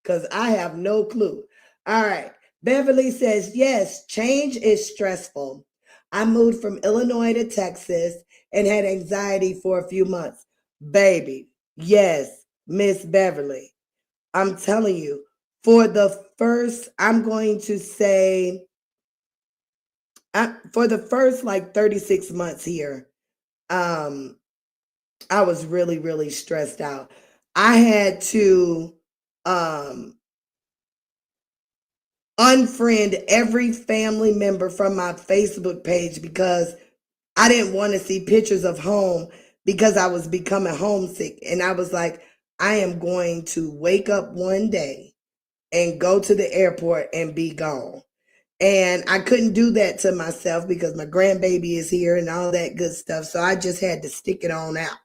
Because I have no clue. All right. Beverly says, yes, change is stressful. I moved from Illinois to Texas and had anxiety for a few months. Baby, yes, Miss Beverly. I'm telling you, for the first, I'm going to say, for the first like 36 months here, I was really, really stressed out. I had to unfriend every family member from my Facebook page because I didn't want to see pictures of home because I was becoming homesick. And I was like, I am going to wake up one day and go to the airport and be gone. And I couldn't do that to myself because my grandbaby is here and all that good stuff. So I just had to stick it on out.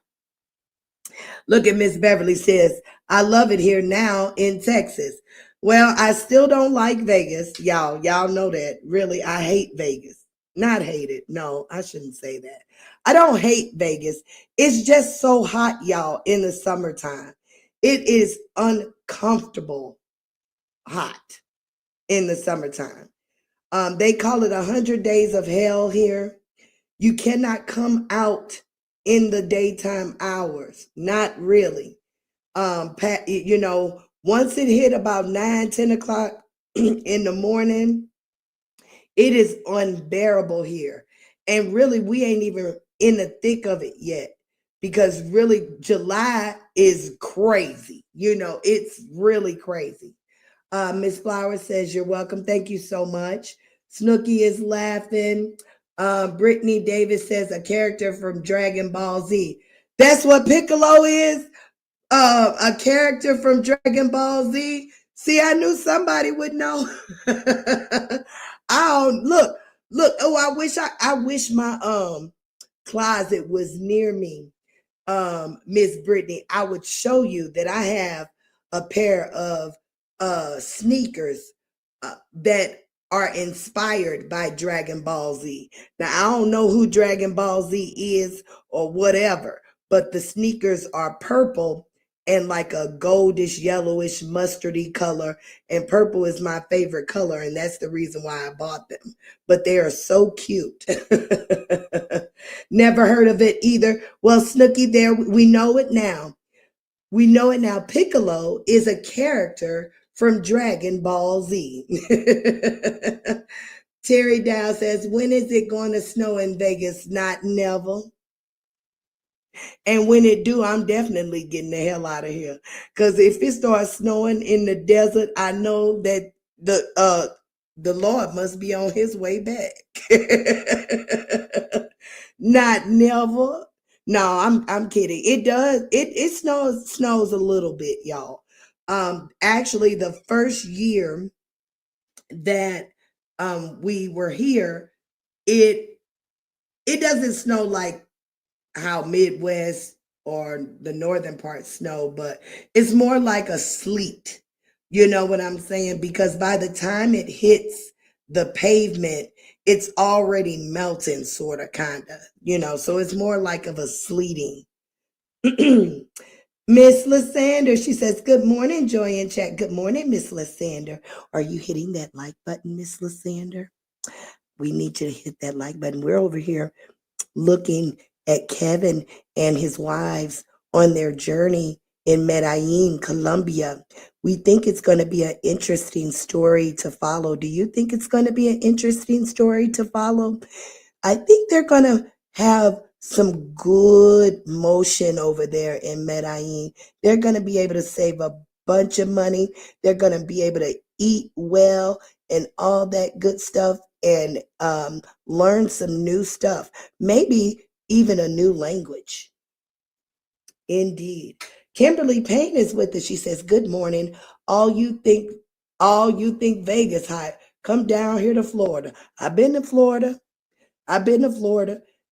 Look at Miss Beverly says, I love it here now in Texas. Well, I still don't like Vegas. Y'all know that. Really, I hate Vegas. Not hate it. No, I shouldn't say that. I don't hate Vegas. It's just so hot, y'all, in the summertime. It is uncomfortable hot in the summertime. They call it 100 days of hell here. You cannot come out in the daytime hours. Not really. You know, once it hit about 9, 10 o'clock in the morning, it is unbearable here. And really, we ain't even in the thick of it yet because really July is crazy. You know, it's really crazy. Miss Flowers says, you're welcome. Thank you so much. Snooky is laughing. Brittany Davis says, a character from Dragon Ball Z. That's what Piccolo is? A character from Dragon Ball Z? See, I knew somebody would know. Look. Oh, I wish my closet was near me. Miss Brittany, I would show you that I have a pair of sneakers that are inspired by Dragon Ball Z. Now, I don't know who Dragon Ball Z is or whatever, but the sneakers are purple and like a goldish, yellowish, mustardy color. And purple is my favorite color, and that's the reason why I bought them. But they are so cute. Never heard of it either. Well, Snooky, there we know it now. We know it now. Piccolo is a character from Dragon Ball Z. Terry Dow says, when is it going to snow in Vegas? Not never. And when it do, I'm definitely getting the hell out of here. Because if it starts snowing in the desert, I know that the Lord must be on his way back. Not never. No, I'm kidding. It does. It snows a little bit, y'all. Actually, the first year that we were here, it doesn't snow like how Midwest or the northern part snow, but it's more like a sleet. You know what I'm saying? Because by the time it hits the pavement, it's already melting, sort of, kind of, you know, so it's more like of a sleeting. Miss Lysander, she says, good morning, Joy in chat. Good morning, Miss Lysander. Are you hitting that like button, Miss Lysander? We need you to hit that like button. We're over here looking at Kevin and his wives on their journey in Medellin, Colombia. We think it's going to be an interesting story to follow. Do you think it's going to be an interesting story to follow? I think they're going to have some good motion over there in Medellin. They're going to be able to save a bunch of money. They're going to be able to eat well and all that good stuff and learn some new stuff. Maybe even a new language. Indeed. Kimberly Payne is with us. She says, good morning. All you think Vegas hot, come down here to Florida. I've been to Florida,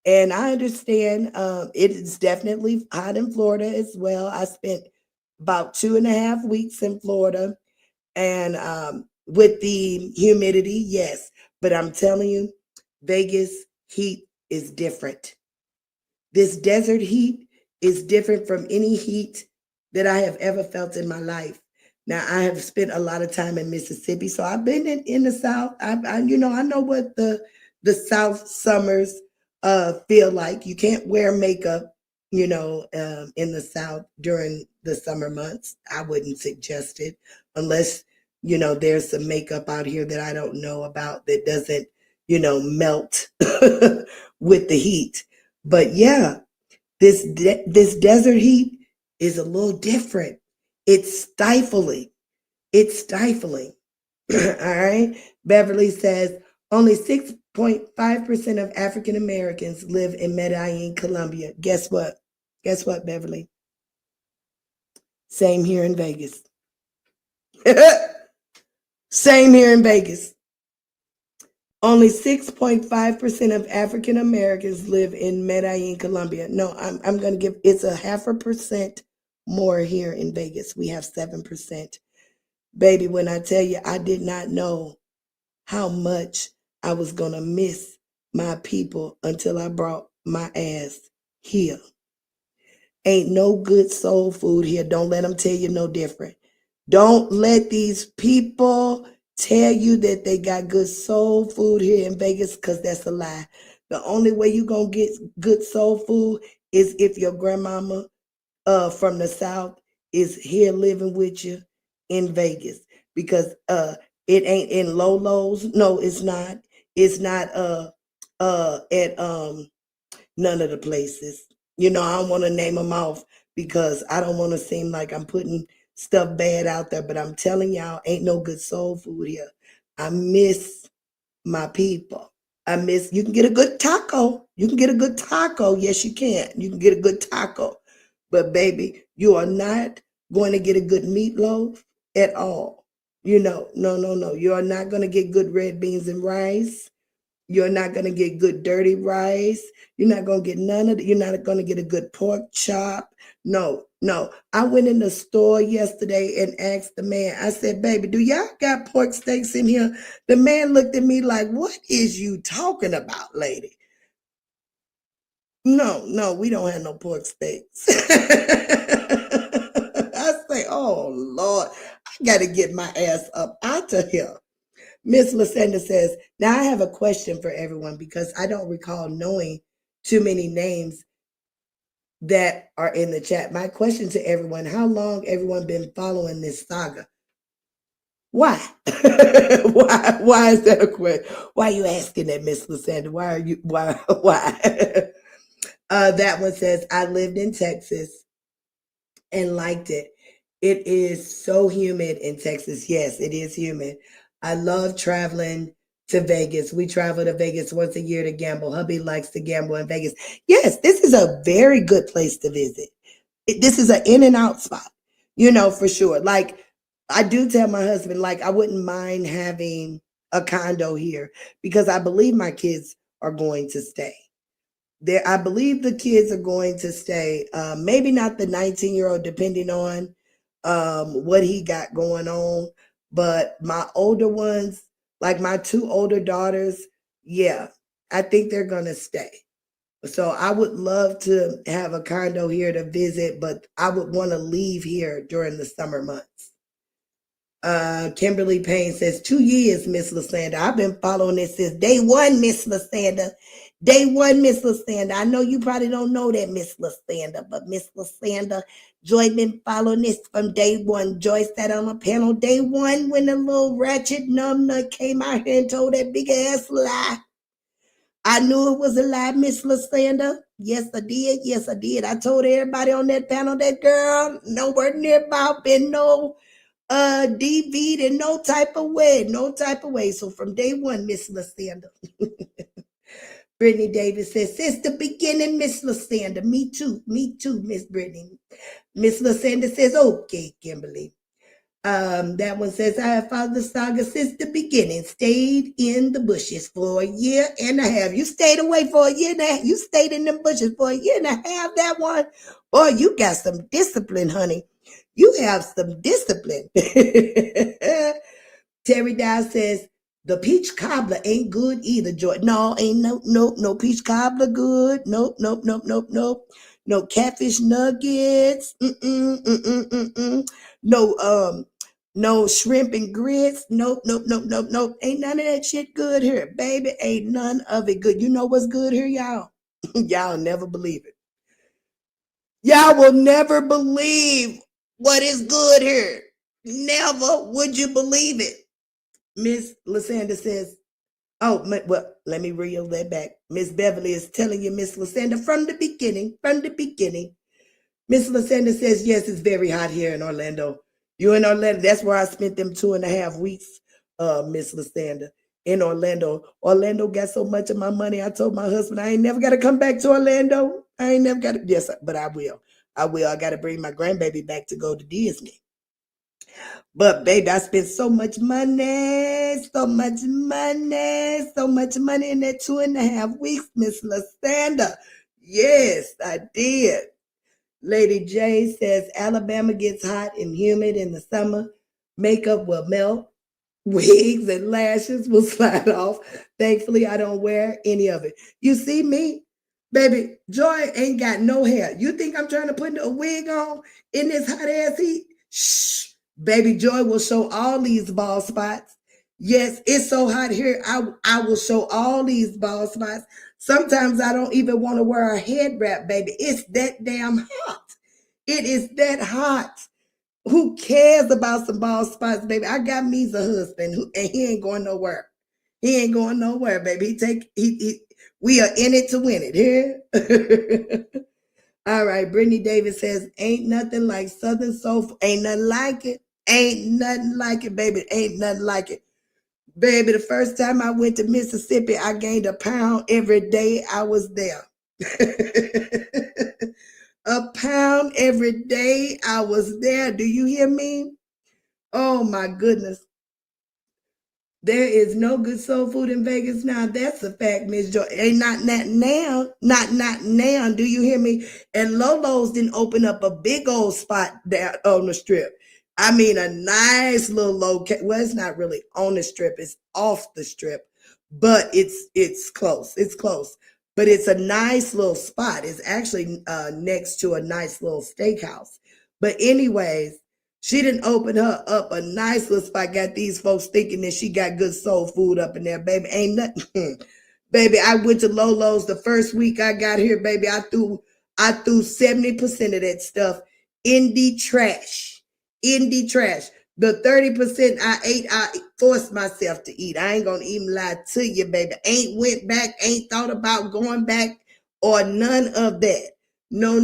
and I understand it is definitely hot in Florida as well. I spent about 2.5 weeks in Florida, and with the humidity, yes. But I'm telling you, Vegas heat is different. This desert heat is different from any heat that I have ever felt in my life. Now, I have spent a lot of time in Mississippi, so I've been in the South. I know what the South summers feel like. You can't wear makeup, in the South during the summer months. I wouldn't suggest it unless, there's some makeup out here that I don't know about that doesn't, melt with the heat. But yeah, this desert heat is a little different. It's stifling. It's stifling. All right. Beverly says only 6.5% of African Americans live in Medellin, Colombia. Guess what? Guess what, Beverly? Same here in Vegas. Same here in Vegas. Only 6.5% of African Americans live in Medellin, Colombia. No, I'm going to give it's a 0.5% more here in Vegas. We have 7%. Baby, when I tell you, I did not know how much I was going to miss my people until I brought my ass here. Ain't no good soul food here. Don't let them tell you no different. Don't let these people tell you that they got good soul food here in Vegas, because that's a lie. The only way you're going to get good soul food is if your grandmama from the South is here living with you in Vegas, because it ain't in Lolo's. No, it's not. It's not at none of the places. I don't want to name them off because I don't want to seem like I'm putting stuff bad out there, but I'm telling y'all, ain't no good soul food here. I miss my people. You can get a good taco. You can get a good taco. Yes, you can. You can get a good taco. But baby, you are not going to get a good meatloaf at all. No. You are not going to get good red beans and rice. You're not going to get good dirty rice. You're not going to get none of it. You're not going to get a good pork chop. No. I went in the store yesterday and asked the man, I said, baby, do y'all got pork steaks in here? The man looked at me like, what is you talking about, lady? No, we don't have no pork steaks. I say, oh, Lord, I got to get my ass up out of here. Miss Lucinda says, now I have a question for everyone because I don't recall knowing too many names that are in the chat. My question to everyone, how long everyone been following this saga? Why? Why is that a question? Why are you asking that, Miss Lucinda? Why? That one says, I lived in Texas and liked it. It is so humid in Texas. Yes, it is humid. I love traveling to Vegas. We travel to Vegas once a year to gamble. Hubby likes to gamble in Vegas. Yes, this is a very good place to visit. This is an in and out spot, for sure. Like, I do tell my husband, like, I wouldn't mind having a condo here because I believe my kids are going to stay. I believe the kids are going to stay. Maybe not the 19-year-old, depending on what he got going on. But my older ones, like my two older daughters, yeah, I think they're going to stay. So I would love to have a condo here to visit, but I would want to leave here during the summer months. Kimberly Payne says, 2 years, Miss Lasanda. I've been following this since day one, Miss Lasanda. Day one, Miss Lasanda. I know you probably don't know that, Miss Lasanda, but Miss Lasanda, Joy been following this from day one. Joy sat on a panel day one when the little ratchet numbnut came out here and told that big ass lie. I knew it was a lie, Miss Lasanda. Yes, I did. Yes, I did. I told everybody on that panel, that girl, nowhere near about been no DV'd in no type of way. So from day one, Miss Lasanda. Brittany Davis says, since the beginning, Miss Lasanda. Me too, Miss Brittany. Miss Lasanda says, okay, Kimberly. That one says, I have followed the saga since the beginning, stayed in the bushes for a year and a half. You stayed away for a year and a half. You stayed in them bushes for a year and a half, that one. Boy, you got some discipline, honey. You have some discipline. Terry Dow says, the peach cobbler ain't good either, Joy. No, ain't no peach cobbler good. Nope. No catfish nuggets. No shrimp and grits. Nope. Ain't none of that shit good here, baby. Ain't none of it good. You know what's good here, y'all? Y'all never believe it. Y'all will never believe what is good here. Never would you believe it. Miss Lasanda says, Oh, well, let me reel that back. Miss Beverly is telling you, Miss Lasanda, from the beginning, Miss Lasanda says, yes, it's very hot here in Orlando. You in Orlando, that's where I spent them 2.5 weeks, Miss Lasanda, in Orlando. Orlando got so much of my money. I told my husband, I ain't never got to come back to Orlando. I ain't never got to, yes, but I will. I got to bring my grandbaby back to go to Disney. But baby, I spent so much money in that 2.5 weeks, Miss Lasanda. Yes, I did. Lady J says Alabama gets hot and humid in the summer. Makeup will melt. Wigs and lashes will slide off. Thankfully, I don't wear any of it. You see me, baby, Joy ain't got no hair. You think I'm trying to put a wig on in this hot ass heat? Shh. Baby Joy will show all these bald spots. Yes, it's so hot here. I will show all these bald spots. Sometimes I don't even want to wear a head wrap, baby. It's that damn hot. It is that hot. Who cares about some bald spots, baby? I got me's a husband and he ain't going nowhere. He ain't going nowhere, baby. We are in it to win it here. All right, Brittany Davis says, ain't nothing like Southern soul. Ain't nothing like it. Ain't nothing like it, baby. Ain't nothing like it. Baby, the first time I went to Mississippi, I gained a pound every day I was there. A pound every day I was there. Do you hear me? Oh my goodness. There is no good soul food in Vegas now. That's a fact, Miss Joy. Ain't not now. Not now. Do you hear me? And Lolo's didn't open up a big old spot there on the strip. I mean, a nice little location. Well, it's not really on the strip. It's off the strip, but it's close. It's close. But it's a nice little spot. It's actually next to a nice little steakhouse. But anyways, she didn't open her up a nice little spot. Got these folks thinking that she got good soul food up in there, baby. Ain't nothing. Baby, I went to Lolo's the first week I got here, baby. I threw 70% of that stuff in the trash. In the trash. The 30% I ate, I forced myself to eat. I ain't gonna even lie to you, baby. Ain't went back, ain't thought about going back or none of that. No.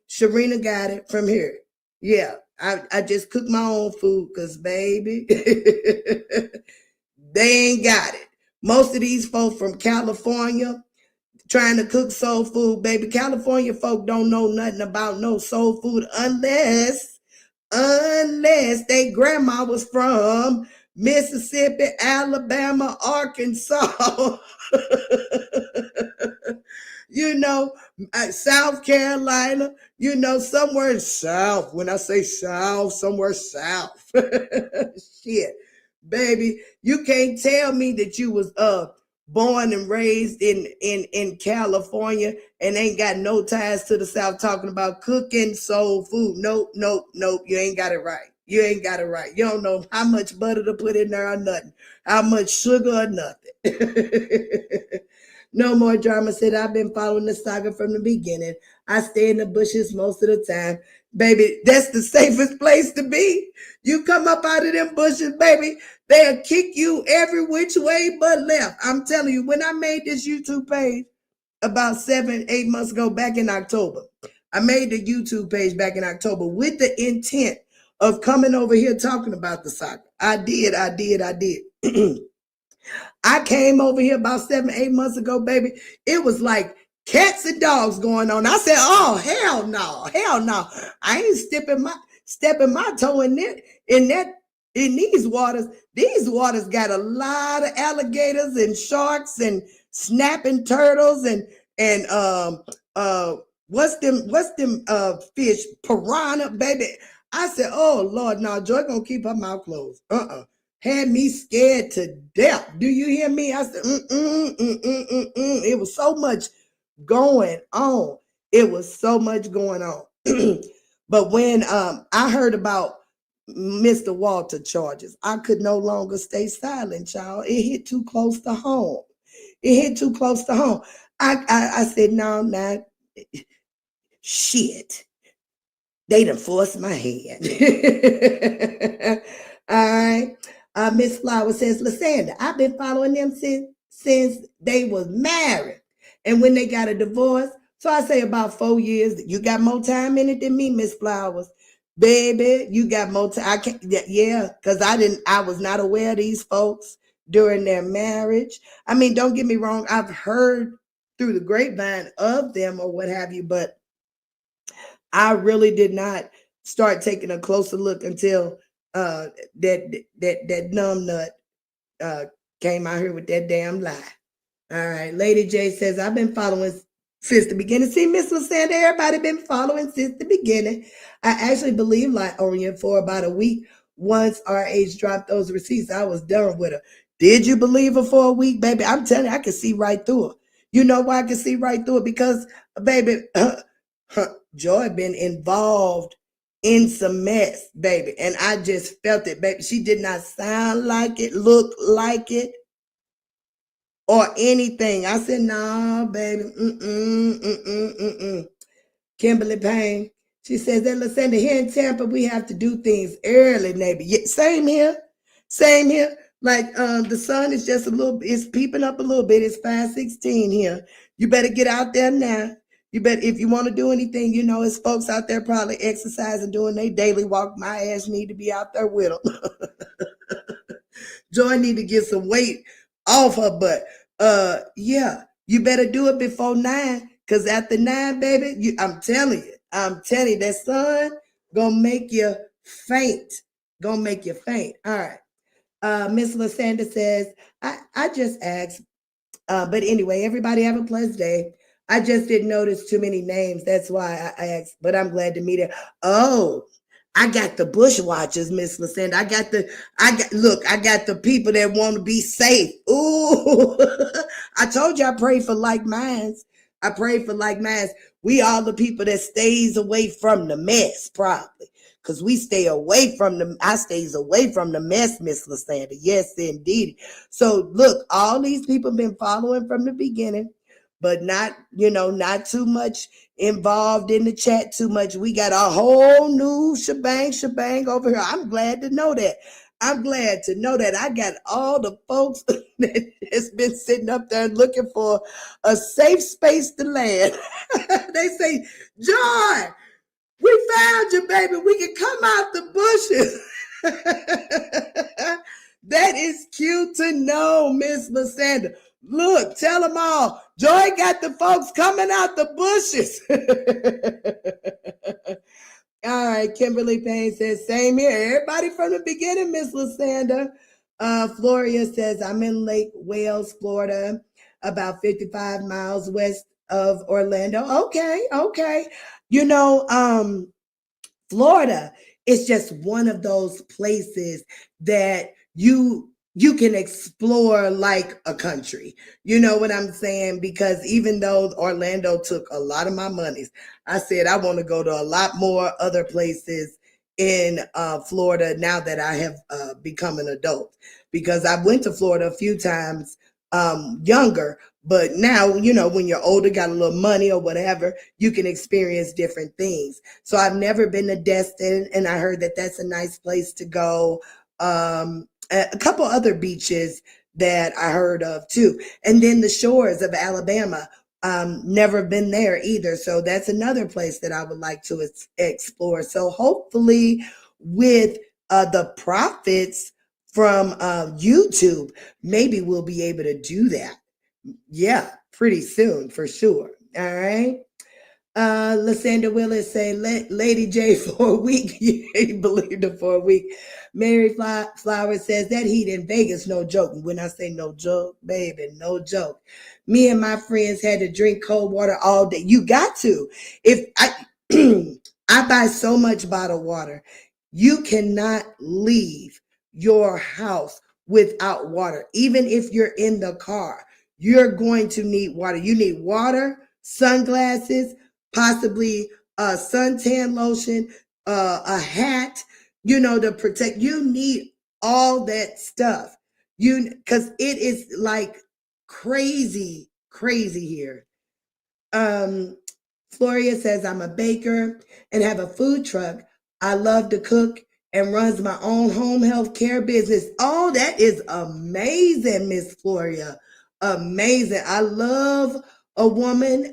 Sharina got it from here. Yeah. I just cook my own food because, baby, they ain't got it. Most of these folks from California trying to cook soul food, baby. California folk don't know nothing about no soul food unless they grandma was from Mississippi, Alabama, Arkansas. You know, South Carolina, you know, somewhere south. When I say south, somewhere south. Shit, baby, you can't tell me that you was born and raised in California and ain't got no ties to the South talking about cooking soul food. Nope. You ain't got it right. You ain't got it right. You don't know how much butter to put in there or nothing, how much sugar or nothing. No more drama. Said I've been following the saga from the beginning. I stay in the bushes most of the time. Baby, that's the safest place to be. You come up out of them bushes, baby, they'll kick you every which way but left. I'm telling you, when I made this YouTube page about 7-8 months ago, back in October, I made the YouTube page back in October with the intent of coming over here talking about the saga. I did. I came over here about 7-8 months ago, baby. It was like cats and dogs going on. I said, oh, hell no. I ain't stepping my toe in these waters. These waters got a lot of alligators and sharks and snapping turtles and what's them fish, piranha, baby. I said, oh Lord, no, Joy gonna keep her mouth closed. Had me scared to death. Do you hear me? I said, It was so much going on. But when I heard about Mr. Walter charges, I could no longer stay silent, y'all. It hit too close to home. I said, no, shit. They done forced my hand. All right. Miss Flower says, Lysandra, I've been following them since they was married. And when they got a divorce, so I say about 4 years. You got more time in it than me, Miss Flowers. Baby, you got more time. I can't, yeah, because I was not aware of these folks during their marriage. I mean, don't get me wrong, I've heard through the grapevine of them or what have you, but I really did not start taking a closer look until that numb nut came out here with that damn lie. All right, Lady J says, I've been following since the beginning. See, Miss Lysandra, everybody been following since the beginning. I actually believed Lionia for about a week. Once RH dropped those receipts, I was done with her. Did you believe her for a week, baby? I'm telling you, I could see right through her. You know why I could see right through it? Because, baby, Joy been involved in some mess, baby. And I just felt it, baby. She did not sound like it, look like it, or anything. I said, nah, baby. Kimberly Payne. She says that Lysandra, here in Tampa, we have to do things early, maybe. Yeah, same here. Same here. Like the sun is just it's peeping up a little bit. It's 5:16 here. You better get out there now. You better, if you want to do anything, you know, it's folks out there probably exercising, doing their daily walk. My ass need to be out there with them. Joy need to get some weight off her butt. Yeah, you better do it before 9, because after 9, baby, I'm telling you, that sun gonna make you faint. Gonna make you faint. All right. Miss Lysandra says, I just asked, but anyway, everybody have a blessed day. I just didn't notice too many names. That's why I asked, but I'm glad to meet her. Oh, I got the bushwatchers, Miss Lysandra. I got the people that want to be safe. Ooh, I told you I pray for like minds. I pray for like minds. We all the people that stays away from the mess, probably. Because we stay away from I stays away from the mess, Miss Lysandra. Yes, indeed. So look, all these people been following from the beginning, but not too much involved in the chat too much. We got a whole new shebang over here. I'm glad to know that. I'm glad to know that I got all the folks that has been sitting up there looking for a safe space to land. They say, Joy, we found you, baby. We can come out the bushes. That is cute to know, Miss Lysandra. Look, tell them all. Joy got the folks coming out the bushes. All right, Kimberly Payne says, same here. Everybody from the beginning, Miss Lysandra. Floria says, I'm in Lake Wales, Florida, about 55 miles west of Orlando. Okay. You know, Florida is just one of those places that you can explore like a country. You know what I'm saying? Because even though Orlando took a lot of my monies, I said I want to go to a lot more other places in Florida now that I have become an adult. Because I went to Florida a few times younger, but now, you know, when you're older, got a little money or whatever, you can experience different things. So I've never been to Destin, and I heard that that's a nice place to go. A couple other beaches that I heard of too. And then the shores of Alabama, never been there either. So that's another place that I would like to explore. So hopefully with the profits from YouTube, maybe we'll be able to do that. Yeah, pretty soon for sure. All right. Lysandra Willis say, Lady J for a week. You believed her for a week. Mary Flower says, that heat in Vegas, no joke. When I say no joke, baby, no joke. Me and my friends had to drink cold water all day. You got to. If I buy so much bottled water, you cannot leave your house without water. Even if you're in the car, you're going to need water. You need water, sunglasses, possibly suntan lotion, a hat, you know, to protect. You need all that stuff. Because it is like crazy here. Floria says, I'm a baker and have a food truck. I love to cook and runs my own home health care business. Oh, that is amazing, Miss Floria. Amazing. I love a woman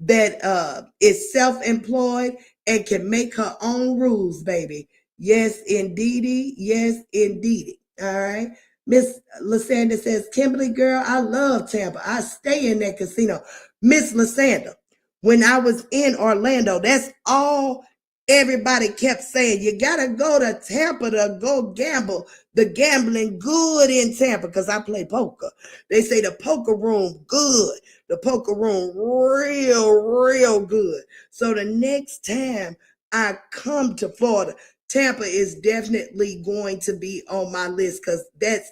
that is self-employed and can make her own rules, baby. Yes, indeedy. Yes, indeedy. All right. Miss Lysandra says, Kimberly, girl, I love Tampa. I stay in that casino. Miss Lysandra, when I was in Orlando, that's all everybody kept saying. You got to go to Tampa to go gamble. The gambling good in Tampa because I play poker. They say the poker room good. The poker room real good. So the next time I come to Florida, Tampa is definitely going to be on my list because that's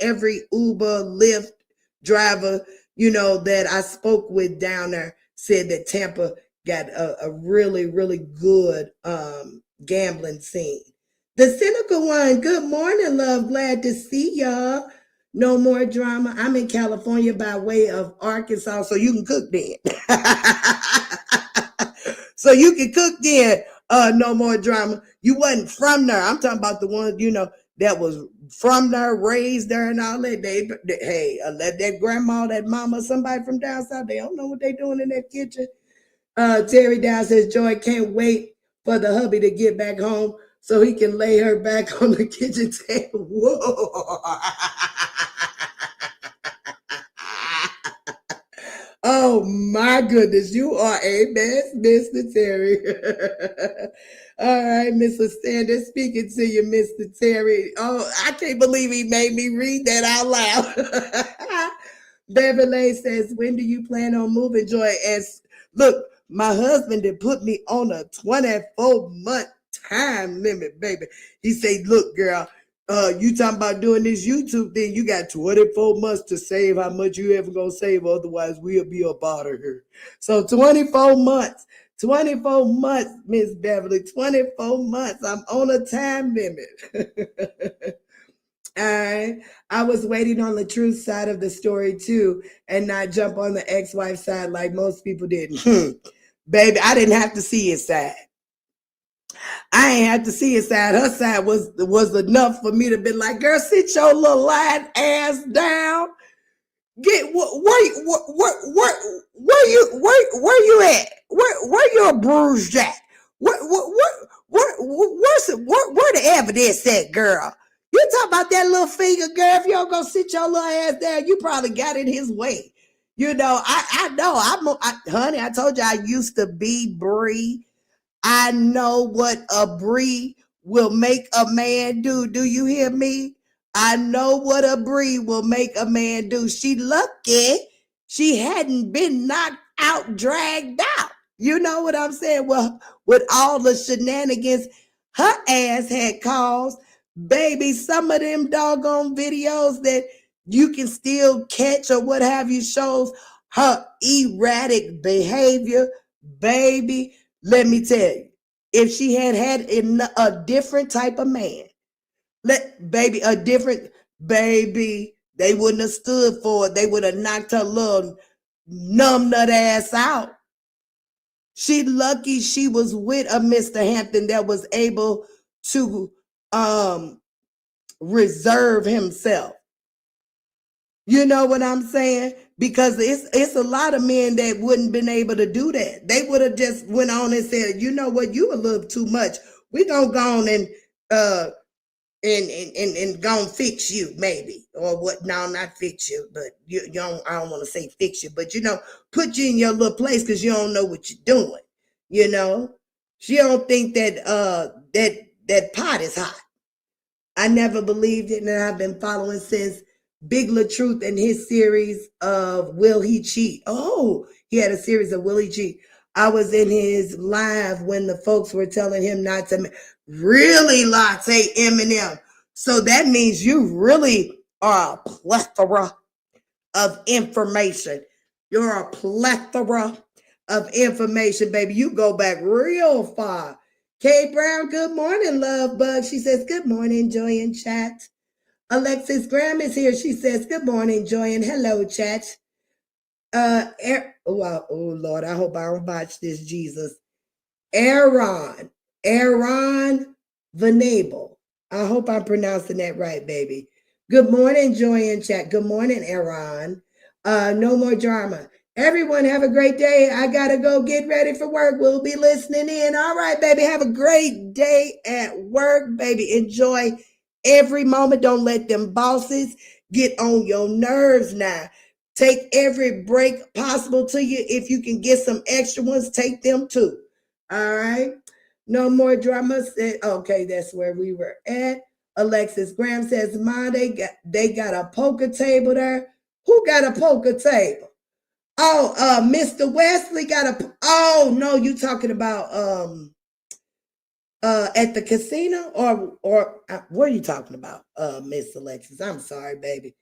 every Uber, Lyft driver, that I spoke with down there said that Tampa got a really, really good gambling scene. The cynical one, good morning, love. Glad to see y'all. No more drama. I'm in California by way of Arkansas, so you can cook then. So you can cook then. No more drama. You wasn't from there. I'm talking about the ones, that was from there, raised there and all that. Hey, let that grandma, that mama, somebody from down south, they don't know what they doing in that kitchen. Terry Dow says, Joy can't wait for the hubby to get back home so he can lay her back on the kitchen table. Whoa. Oh my goodness, you are a mess, Mr. Terry. All right, Mr. Sanders, speaking to you, Mr. Terry. Oh, I can't believe he made me read that out loud. Beverly says, when do you plan on moving, Joy? And look, my husband did put me on a 24-month time limit, baby. He said, look, girl, you talking about doing this YouTube thing, you got 24 months to save how much you ever gonna save, otherwise we'll be up out of here. So 24 months, Miss Beverly, 24 months. I'm on a time limit. All right. I was waiting on LaTruth's side of the story too, and not jump on the ex-wife side like most people did. Baby, I didn't have to see his side. I ain't had to see his side. Her side was enough for me to be like, girl, sit your little lying ass down. Get where you at? Where your bruised at? Where the evidence at, girl? You talk about that little finger, girl. If you don't go sit your little ass down, you probably got in his way. I know. Honey, I told you I used to be Bree. I know what a Bree will make a man do. Do you hear me? I know what a Bree will make a man do. She lucky she hadn't been knocked out, dragged out. You know what I'm saying? Well, with all the shenanigans her ass had caused, baby, some of them doggone videos that you can still catch or what have you shows her erratic behavior, baby. Let me tell you, if she had a different type of man, they wouldn't have stood for it. They would have knocked her little numb nut ass out. She lucky she was with a Mr. Hampton that was able to reserve himself. You know what I'm saying? Because it's a lot of men that wouldn't been able to do that. They would have just went on and said, you know what, you a little too much. We gonna go on and gonna fix you, maybe. Or what, no, not fix you, but you don't, I don't want to say fix you, but put you in your little place because you don't know what you're doing. She don't think that that pot is hot. I never believed it, and I've been following since Big LaTruth and his series of Will He Cheat? Oh, he had a series of Will He Cheat? I was in his live when the folks were telling him not to really latte Eminem. So that means you really are a plethora of information. You're a plethora of information, baby. You go back real far. Kay Brown, good morning, love bug. She says, good morning, Joy and chat. Alexis Graham is here. She says, good morning, Joy, and hello, chat. Oh, Lord, I hope I don't botch this, Jesus. Aaron Aaron Venable. I hope I'm pronouncing that right, baby. Good morning, Joy in chat. Good morning, Aaron. No more drama. Everyone have a great day. I got to go get ready for work. We'll be listening in. All right, baby. Have a great day at work, baby. Enjoy every moment. Don't let them bosses get on your nerves now. Take every break possible to you. If you can get some extra ones, take them too. All right. No more drama. Okay, that's where we were at. Alexis Graham says, Ma, they got a poker table there. Who got a poker table? Oh, Mr. Wesley got oh no, you talking about at the casino or what are you talking about, Miss Alexis? I'm sorry, baby.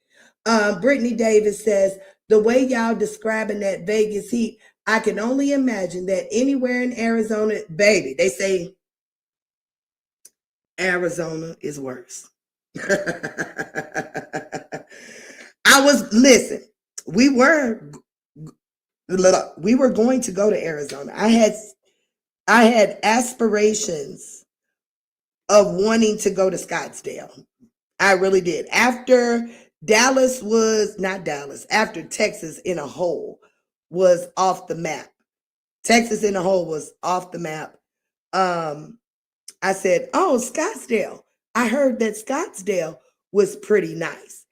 Brittany Davis says, the way y'all describing that Vegas heat, I can only imagine that anywhere in Arizona, baby, they say Arizona is worse. Listen, we were going to go to Arizona. I had aspirations of wanting to go to Scottsdale. I really did. After after Texas in a whole was off the map. Texas in a whole was off the map. I said, oh, Scottsdale. I heard that Scottsdale was pretty nice.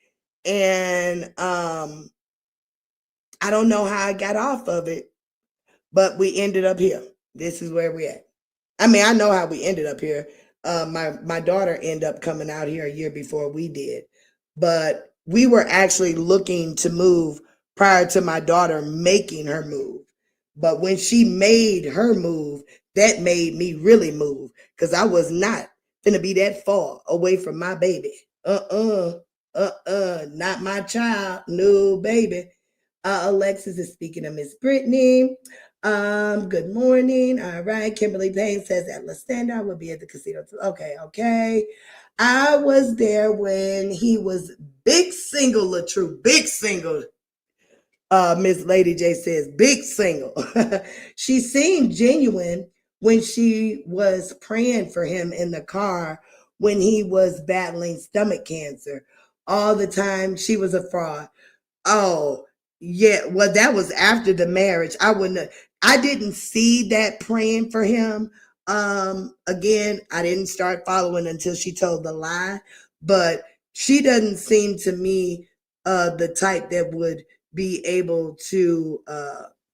And I don't know how I got off of it, but we ended up here. This is where we're at. I mean, I know how we ended up here. My daughter ended up coming out here a year before we did. But we were actually looking to move prior to my daughter making her move. But when she made her move, that made me really move because I was not going to be that far away from my baby. Not my child. No, baby. Alexis is speaking of Miss Brittany. Good morning. All right. Kimberly Payne says that LaStanda will be at the casino. Okay. I was there when he was big single, LaTruth, big single. Miss Lady J says, big single. She seemed genuine when she was praying for him in the car when he was battling stomach cancer. All the time, she was a fraud. Oh, yeah. Well, that was after the marriage. I didn't see that praying for him. Again, I didn't start following until she told the lie, but she doesn't seem to me the type that would be able to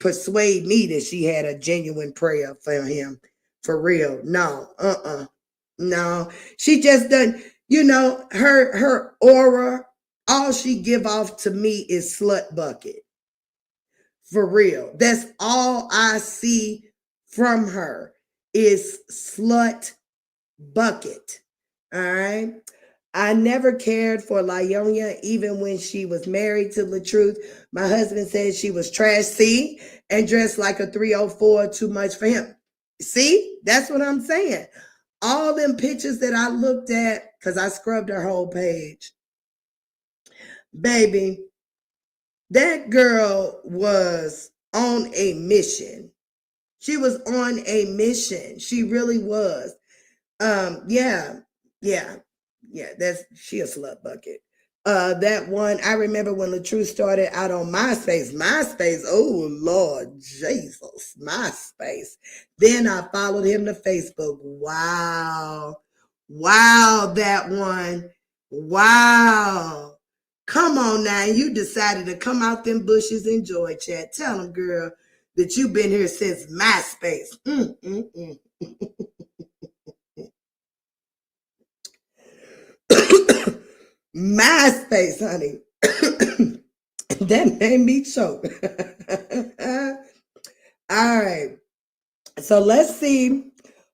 persuade me that she had a genuine prayer for him for real. No, no, she just doesn't, her aura, all she give off to me is slut bucket. For real. That's all I see from her is slut bucket. All right. I never cared for Lyonia, even when she was married to LaTruth. My husband said she was trash, see, and dressed like a 304, too much for him. See, that's what I'm saying. All them pictures that I looked at, because I scrubbed her whole page. Baby, that girl was on a mission. She was on a mission. She really was. Yeah. She a slut bucket. That one, I remember when LaTruth started out on MySpace. Oh Lord Jesus, MySpace. Then I followed him to Facebook. Wow, that one. Wow. Come on now, you decided to come out them bushes and Joy Chat. Tell them, girl, that you've been here since MySpace. MySpace, honey. That made me choke. All right. So let's see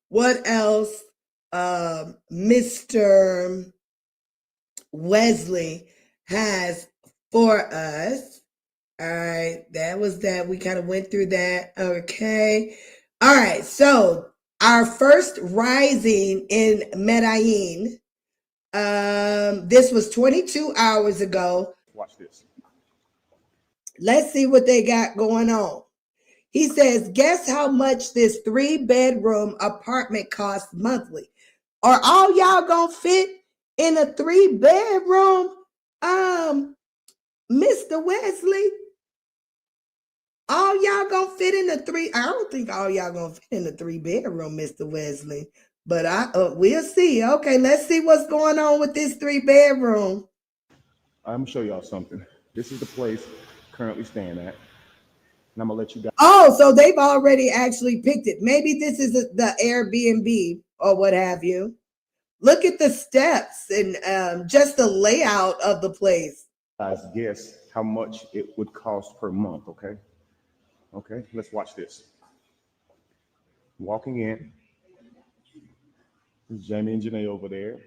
what else Mr. Wesley has for us. All right. That was that. We kind of went through that. Okay. All right. So our first rising in Medellin. This was 22 hours ago. Watch this. Let's see what they got going on. He says, guess how much this 3-bedroom apartment costs monthly? Are all y'all gonna fit in a 3-bedroom, Mr. Wesley? All y'all gonna fit in I don't think all y'all gonna fit in a 3-bedroom, Mr. Wesley. But we'll see. Okay, let's see what's going on with this 3-bedroom. I'm gonna show y'all something. This is the place currently staying at, and I'm gonna let you guys. Oh, so they've already actually picked it. Maybe this is the Airbnb or what have you. Look at the steps and just the layout of the place. Guys, guess how much it would cost per month. Okay, let's watch this. Walking in. There's Jamie and Janae over there.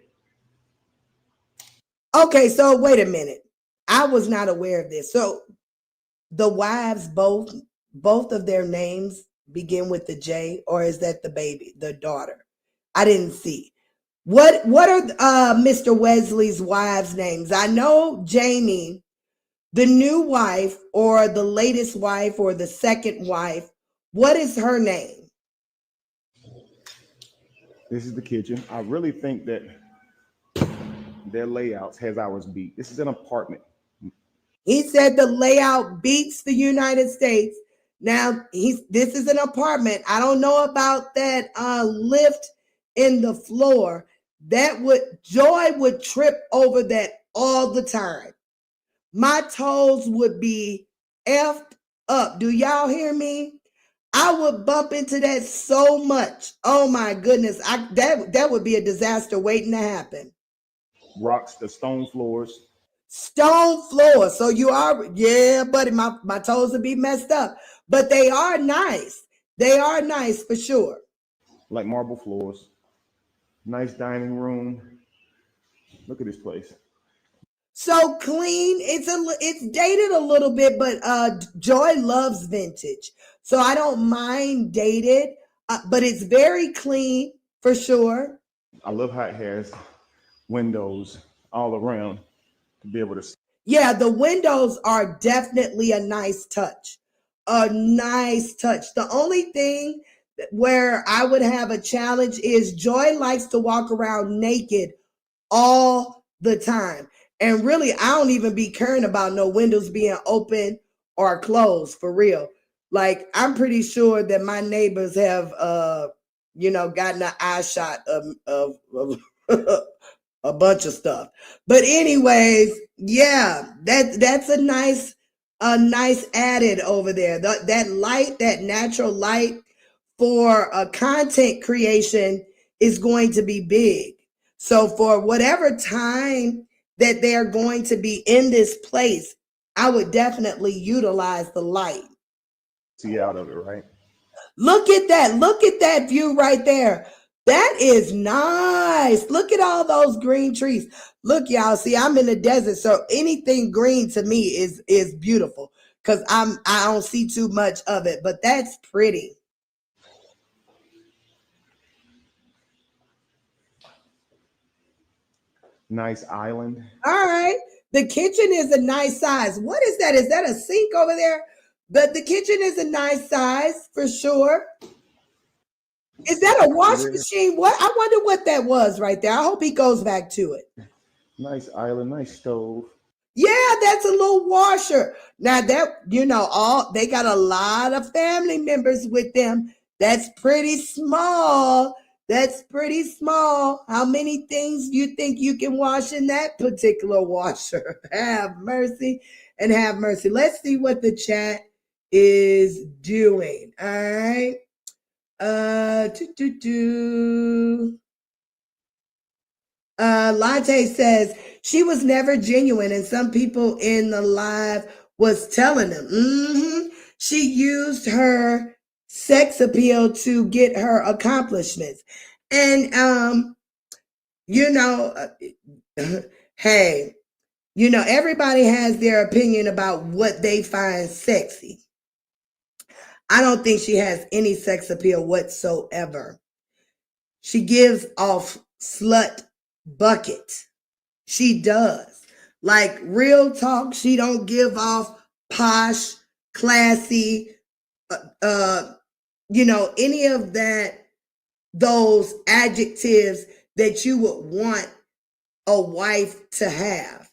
Okay, so wait a minute. I was not aware of this. So the wives, both of their names begin with the J, or is that the baby, the daughter? I didn't see. What are Mr. Wesley's wives' names? I know Jamie, the new wife, or the latest wife, or the second wife. What is her name? This is the kitchen. I really think that their layouts has ours beat. This is an apartment. He said the layout beats the United States. Now this is an apartment. I don't know about that lift in the floor. Joy would trip over that all the time. My toes would be effed up. Do y'all hear me? I would bump into that so much. Oh my goodness. That would be a disaster waiting to happen. Rocks, the stone floors. Stone floors. So you are, yeah, buddy, my toes would be messed up. But they are nice. They are nice for sure. Like marble floors. Nice dining room. Look at this place. So clean. It's dated a little bit, but Joy loves vintage. So I don't mind dated, but it's very clean for sure. I love how it has windows all around to be able to see. Yeah, the windows are definitely a nice touch. A nice touch. The only thing where I would have a challenge is Joy likes to walk around naked all the time. And really, I don't even be caring about no windows being open or closed, for real. Like, I'm pretty sure that my neighbors have, gotten an eye shot of a bunch of stuff. But anyways, yeah, that's a nice added over there. That light, that natural light for a content creation is going to be big. So for whatever time that they're going to be in this place, I would definitely utilize the light. See out of it, right? Look at that. Look at that view right there. That is nice. Look at all those green trees. Look, y'all, see, I'm in the desert, so anything green to me is beautiful because I don't see too much of it, but that's pretty. Nice island. All right. The kitchen is a nice size. What is that? Is that a sink over there? But the kitchen is a nice size for sure. Is that a wash machine? What? I wonder what that was right there. I hope he goes back to it. Nice island, nice stove. Yeah, that's a little washer. Now that, they got a lot of family members with them. That's pretty small. That's pretty small. How many things do you think you can wash in that particular washer? Have mercy and have mercy. Let's see what the chat is doing. All right. Latte says she was never genuine, and some people in the live was telling them. She used her sex appeal to get her accomplishments. And hey, everybody has their opinion about what they find sexy. I don't think she has any sex appeal whatsoever. She gives off slut bucket. She does. Like real talk, she don't give off posh, classy, any of those adjectives that you would want a wife to have.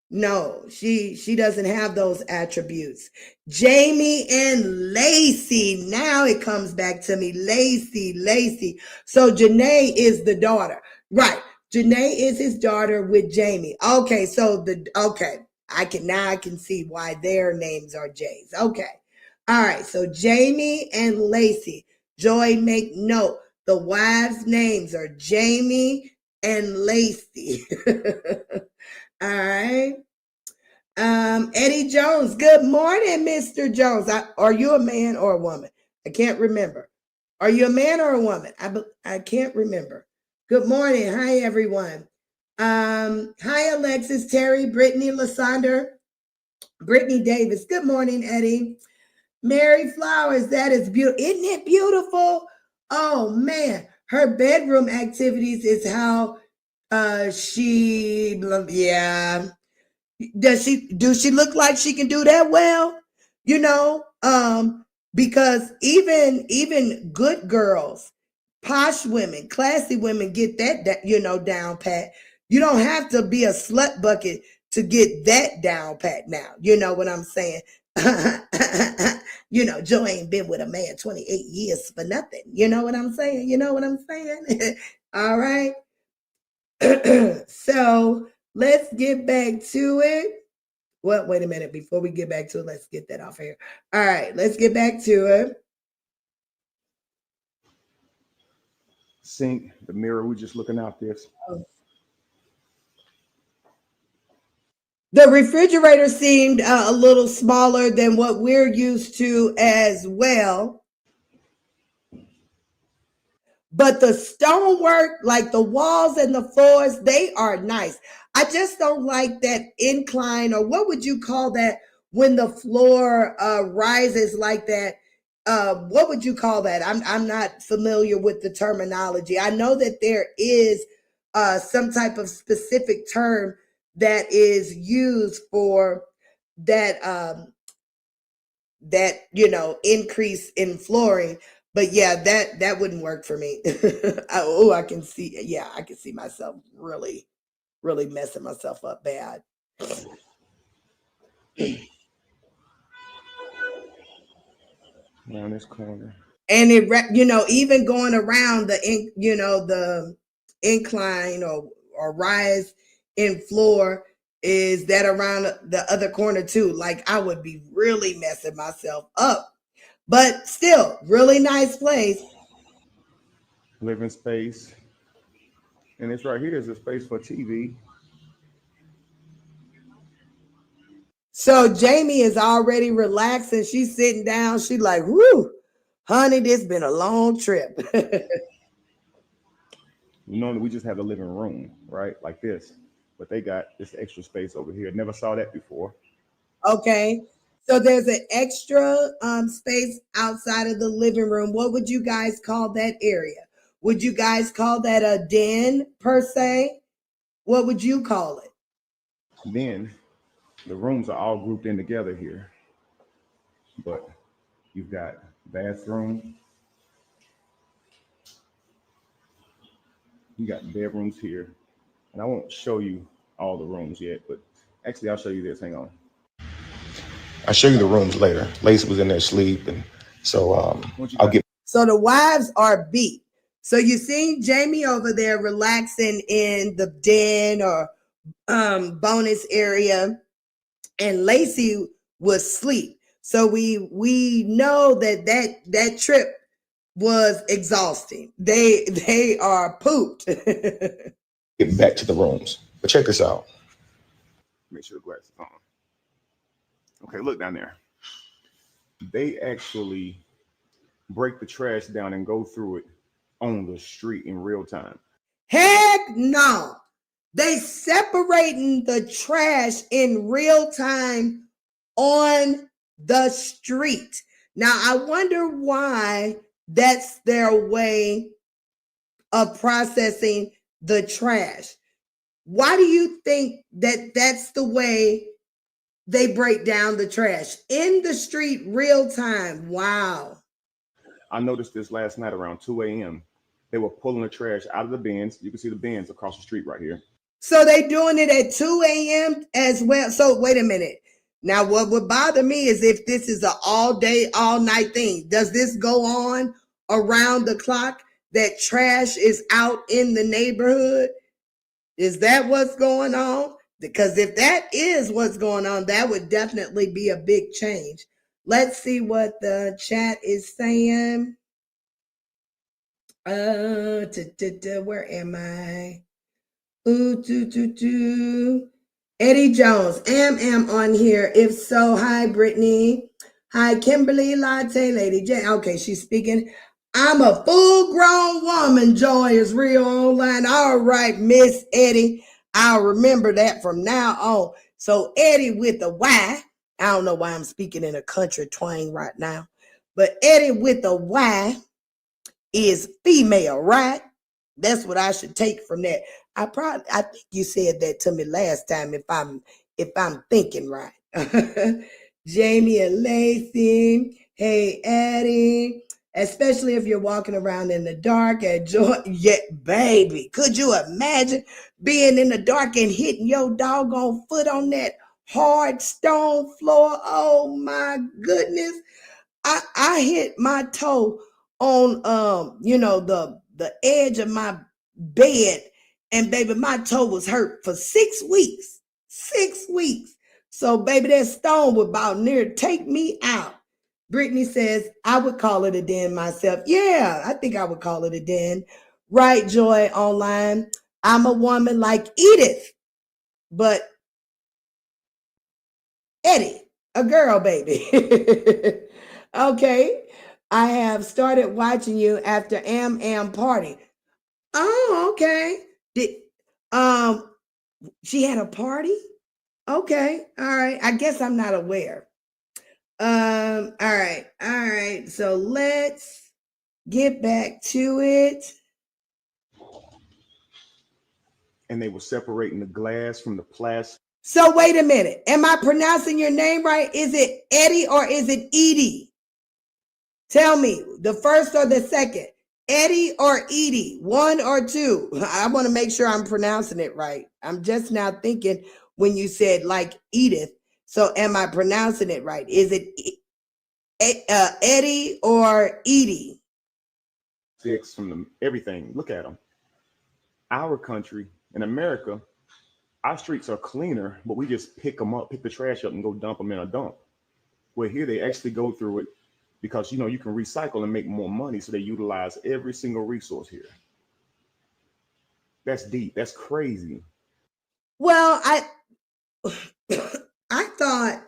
No, she doesn't have those attributes. Jamie and Lacey. Now it comes back to me. Lacey. So Janae is the daughter. Right. Janae is his daughter with Jamie. Okay, so I can see why their names are J's. Okay. All right, so Jamie and Lacey. Joy, make note. The wives' names are Jamie and Lacey. All right. Eddie Jones. Good morning, Mr. Jones. Are you a man or a woman? I can't remember. Are you a man or a woman? I can't remember. Good morning. Hi, everyone. Hi, Alexis, Terry, Brittany, Lasandra, Brittany Davis. Good morning, Eddie. Mary Flowers. That is beautiful. Isn't it beautiful? Oh man, her bedroom activities is how yeah. Do she look like she can do that well? Because even good girls, posh women, classy women get that down pat. You don't have to be a slut bucket to get that down pat now. You know what I'm saying? Joe ain't been with a man 28 years for nothing. You know what I'm saying? All right. So let's get back to it. Well, wait a minute. Before we get back to it, let's get that off here. All right, let's get back to it. Sink, the mirror, we're just looking out this. The refrigerator seemed a little smaller than what we're used to as well. But the stonework, like the walls and the floors, they are nice. I just don't like that incline, or what would you call that when the floor rises like that? What would you call that? I'm not familiar with the terminology. I know that there is some type of specific term that is used for that increase in flooring. But yeah, that wouldn't work for me. I can see myself really, really messing myself up bad. Around this corner. And even going around the incline or rise in floor, is that around the other corner too. Like I would be really messing myself up. But still, really nice place. Living space. And it's right here is a space for TV. So Jamie is already relaxing. She's sitting down. She's like, whoo, honey, this been a long trip. Normally we just have the living room, right? Like this. But they got this extra space over here. Never saw that before. Okay. So there's an extra space outside of the living room. What would you guys call that area? Would you guys call that a den per se? What would you call it? Then the rooms are all grouped in together here. But you've got bathroom. You got bedrooms here. And I won't show you all the rooms yet, but actually I'll show you this. Hang on. I'll show you the rooms later. Lacey was in there asleep, and so I'll get. So the wives are beat. So you see Jamie over there relaxing in the den or bonus area, and Lacey was asleep. So we know that trip was exhausting. They are pooped. Get back to the rooms, but check this out. Make sure the glasses on. Okay, look down there. They actually break the trash down and go through it on the street in real time. Heck no. They separating the trash in real time on the street. Now, I wonder why that's their way of processing the trash. Why do you think that that's the way they break down the trash in the street real time. Wow. I noticed this last night around 2 a.m. They were pulling the trash out of the bins. You can see the bins across the street right here. So they doing it at 2 a.m. as well. So wait a minute. Now, what would bother me is if this is an all day, all night thing. Does this go on around the clock that trash is out in the neighborhood? Is that what's going on? Because if that is what's going on, that would definitely be a big change. Let's see what the chat is saying. Where am I? Eddie Jones, am on here. If so, hi, Brittany. Hi, Kimberly Latte Lady J. Okay, she's speaking. I'm a full-grown woman. Joy is real online. All right, Miss Eddie. I'll remember that from now on. So Eddie with a Y. I don't know why I'm speaking in a country twang right now. But Eddie with a Y is female, right? That's what I should take from that. I think you said that to me last time if I'm thinking right. Jamie and Lacey, hey Eddie, especially if you're walking around in the dark at joy. Yeah, baby, could you imagine being in the dark and hitting your doggone foot on that hard stone floor? Oh my goodness. I hit my toe on the edge of my bed, and baby, my toe was hurt for 6 weeks. 6 weeks. So baby, that stone would about near take me out. Brittany says, I would call it a den myself. Yeah, I think I would call it a den. Right, Joy online. I'm a woman like Edith, but Eddie, a girl, baby. Okay. I have started watching you after Am party. Oh, okay. She had a party? Okay. All right. I guess I'm not aware. All right. So let's get back to it. And they were separating the glass from the plastic. So wait a minute. Am I pronouncing your name right? Is it Eddie or is it Edie? Tell me, the first or the second? Eddie or Edie? One or two? I want to make sure I'm pronouncing it right. I'm just now thinking when you said like Edith. So am I pronouncing it right? Is it Eddie or Edie? Six from them, everything. Look at them. Our country in America, our streets are cleaner, but we just pick them up, pick the trash up and go dump them in a dump. Where here they actually go through it because, you can recycle and make more money. So they utilize every single resource here. That's deep. That's crazy. Well, I thought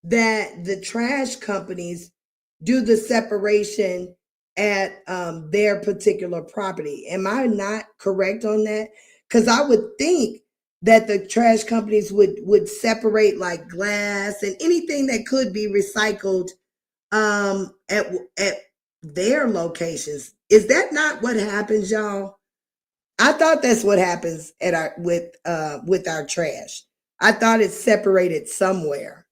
that the trash companies do the separation at their particular property. Am I not correct on that? Because I would think that the trash companies would separate like glass and anything that could be recycled at their locations. Is that not what happens, y'all? I thought that's what happens at with our trash. I thought it's separated somewhere.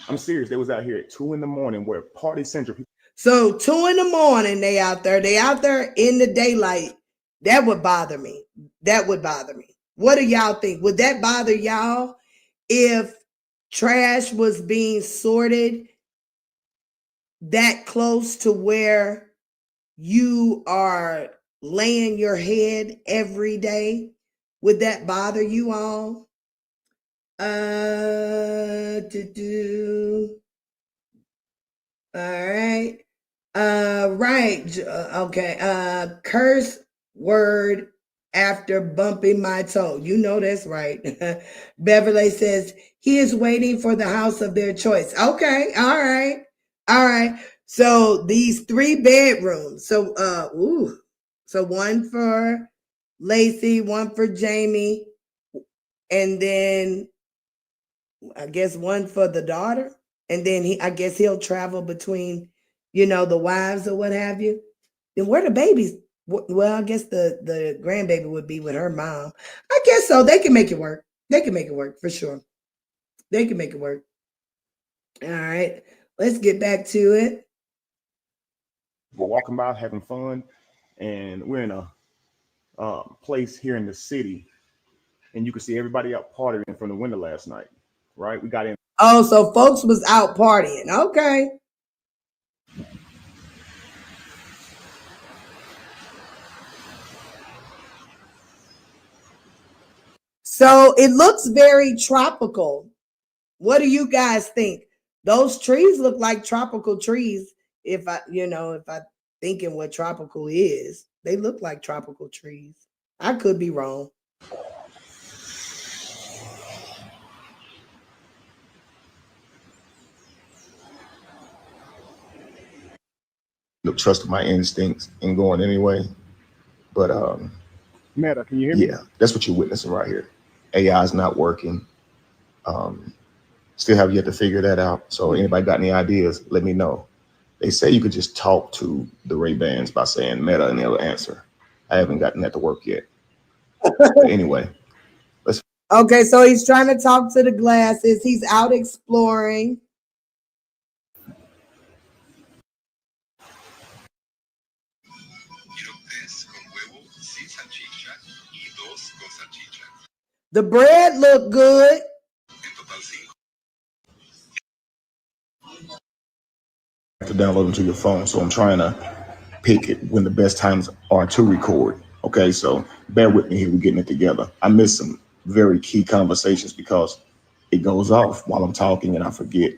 I'm serious. They was out here at 2 a.m. where party central. So 2 a.m, they out there. They out there in the daylight. That would bother me. That would bother me. What do y'all think? Would that bother y'all if trash was being sorted that close to where you are laying your head every day? Would that bother you all? All right. Right. Okay. Curse word after bumping my toe. You know that's right. Beverly says he is waiting for the house of their choice. Okay. All right. All right. So these 3 bedrooms. So so one for Lacey, one for Jamie, and then I guess one for the daughter. And then I guess he'll travel between, the wives or what have you. Then where the babies? Well, I guess the grandbaby would be with her mom. I guess so. They can make it work. They can make it work for sure. They can make it work. All right, let's get back to it. We're walking by having fun, and we're in a place here in the city, and you can see everybody out partying from the window last night, right? We got in. Oh, so folks was out partying. Okay. So it looks very tropical. What do you guys think? Those trees look like tropical trees. If I thinking what tropical is, they look like tropical trees. I could be wrong. Trust my instincts and going anyway. But Meta, can you hear me? Yeah, that's what you're witnessing right here. AI is not working. Still have yet to figure that out. So anybody got any ideas, let me know. They say you could just talk to the Ray-Bans by saying Meta and they'll answer. I haven't gotten that to work yet. But anyway, let's. Okay, so he's trying to talk to the glasses. He's out exploring. The bread looked good. To download them to your phone, so I'm trying to pick it when the best times are to record. Okay, so bear with me here. We're getting it together. I missed some very key conversations because it goes off while I'm talking and I forget.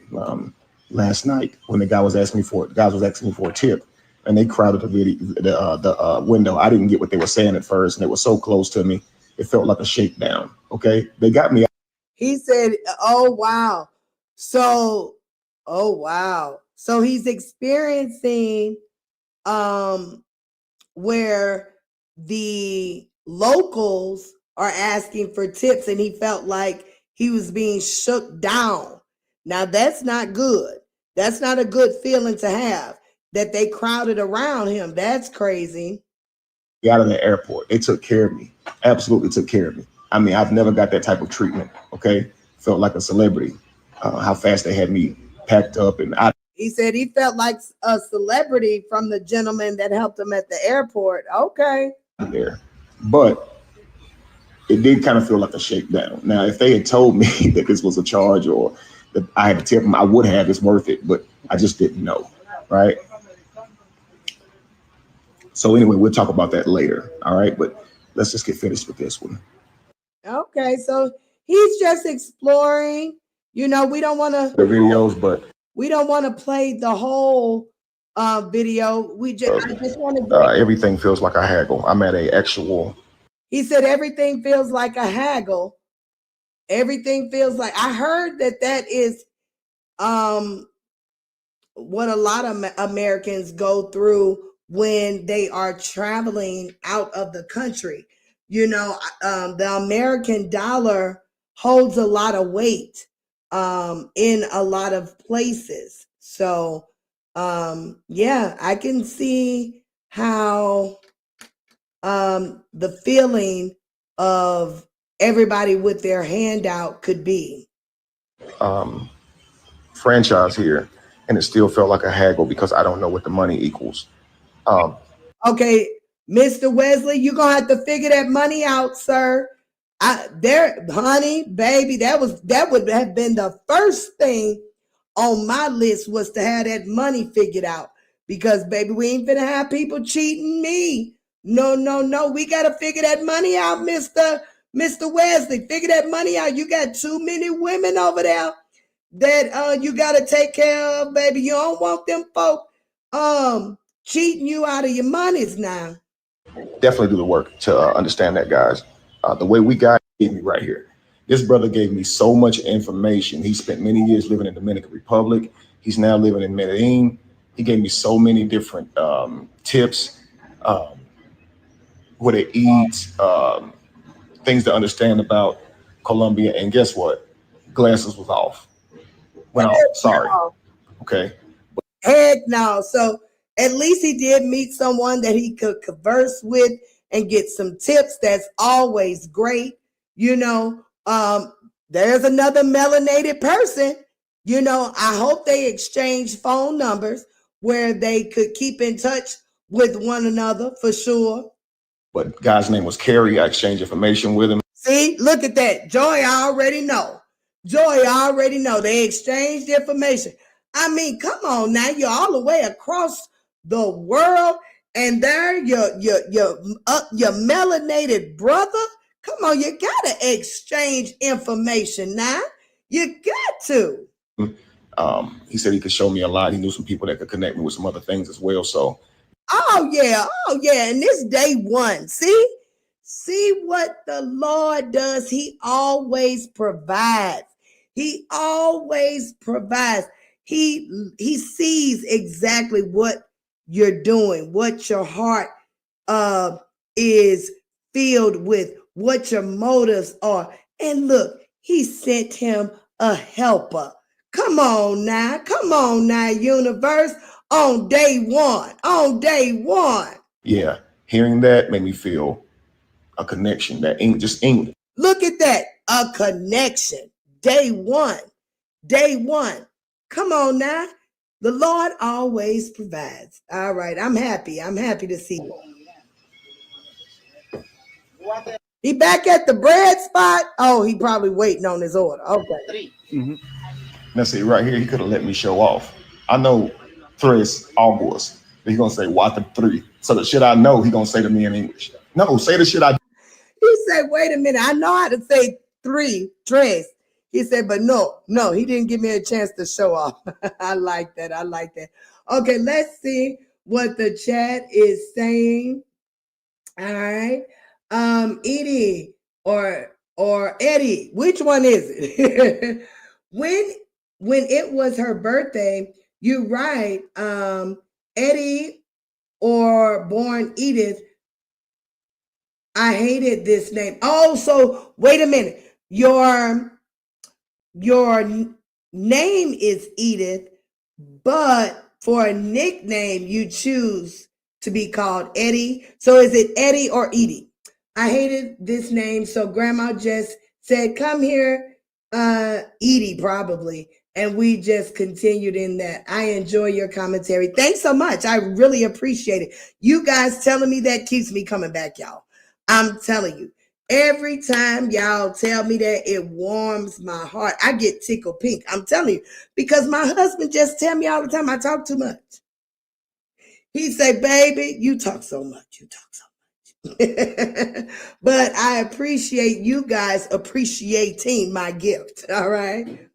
Last night when the guys was asking me for a tip, and they crowded the window. I didn't get what they were saying at first, and it was so close to me, it felt like a shakedown. Okay, they got me. He said, "Oh wow, so he's experiencing where the locals are asking for tips, and he felt like he was being shook down. Now that's not good. That's not a good feeling to have, that they crowded around him. That's crazy." Out of the airport, they took care of me. Absolutely took care of me. I mean, I've never got that type of treatment. Okay, felt like a celebrity. How fast they had me packed up, and he said he felt like a celebrity from the gentleman that helped him at the airport. Okay. There, but it did kind of feel like a shakedown. Now, if they had told me that this was a charge or that I had to tip them, I would have. It's worth it, but I just didn't know, right? So anyway, we'll talk about that later. All right, but let's just get finished with this one. Okay, so he's just exploring. We don't want to the videos, but we don't want to play the whole video. I just want to. Everything feels like a haggle. I'm at a actual. He said everything feels like a haggle. Everything feels like. I heard that is what a lot of Americans go through when they are traveling out of the country. The American dollar holds a lot of weight in a lot of places. So, yeah, I can see how the feeling of everybody with their hand out could be. Franchise here, and it still felt like a haggle because I don't know what the money equals. Okay, Mr. Wesley, you're gonna have to figure that money out, sir. Honey, baby, that would have been the first thing on my list, was to have that money figured out. Because baby, we ain't finna have people cheating me. No. We gotta figure that money out, Mr. Wesley. Figure that money out. You got too many women over there that you gotta take care of, baby. You don't want them folk cheating you out of your monies now. Definitely do the work to understand that, guys. The way we got me right here. This brother gave me so much information. He spent many years living in the Dominican Republic. He's now living in Medellin. He gave me so many different tips, what to eat, things to understand about Colombia. And guess what? Glasses was off. Went off. Sorry. Okay. Heck no. So at least he did meet someone that he could converse with and get some tips. That's always great. there's another melanated person. You know, I hope they exchange phone numbers where they could keep in touch with one another for sure. But guy's name was Kerry. I exchanged information with him. See, look at that. Joy already know. Joy already know. They exchanged information. I mean, come on now. You're all the way across the world, and there your melanated brother. Come on, you gotta exchange information now. You got to. He said he could show me a lot. He knew some people that could connect me with some other things as well. So, oh yeah. And this day one, see what the Lord does. He always provides. He always provides. He sees exactly what you're doing, what your heart is filled with, what your motives are. And look, he sent him a helper. Come on now, universe. On day one. Yeah, hearing that made me feel a connection, that just English. Look at that, a connection. Day one. Come on now. The Lord always provides. All right, I'm happy to see you. He back at the bread spot? Oh, he probably waiting on his order. Okay. Now see, right here, he could have let me show off. I know tres almost. He's gonna say, what the three? So the shit I know, he gonna say to me in English. No, say the shit I. He said, wait a minute, I know how to say tres. He said, but no, he didn't give me a chance to show off. I like that. Okay, let's see what the chat is saying. All right. Edie or Eddie, which one is it? When it was her birthday, you right, Eddie or born Edith. I hated this name. Oh, so wait a minute. Your name is Edith, but for a nickname, you choose to be called Eddie. So is it Eddie or Edie? I hated this name. So grandma just said, come here, Edie, probably. And we just continued in that. I enjoy your commentary. Thanks so much. I really appreciate it. You guys telling me that keeps me coming back, y'all. I'm telling you, every time y'all tell me that, it warms my heart. I get tickled pink. I'm telling you, because my husband just tell me all the time I talk too much. He say, baby, you talk so much. But I appreciate you guys appreciating my gift. All right.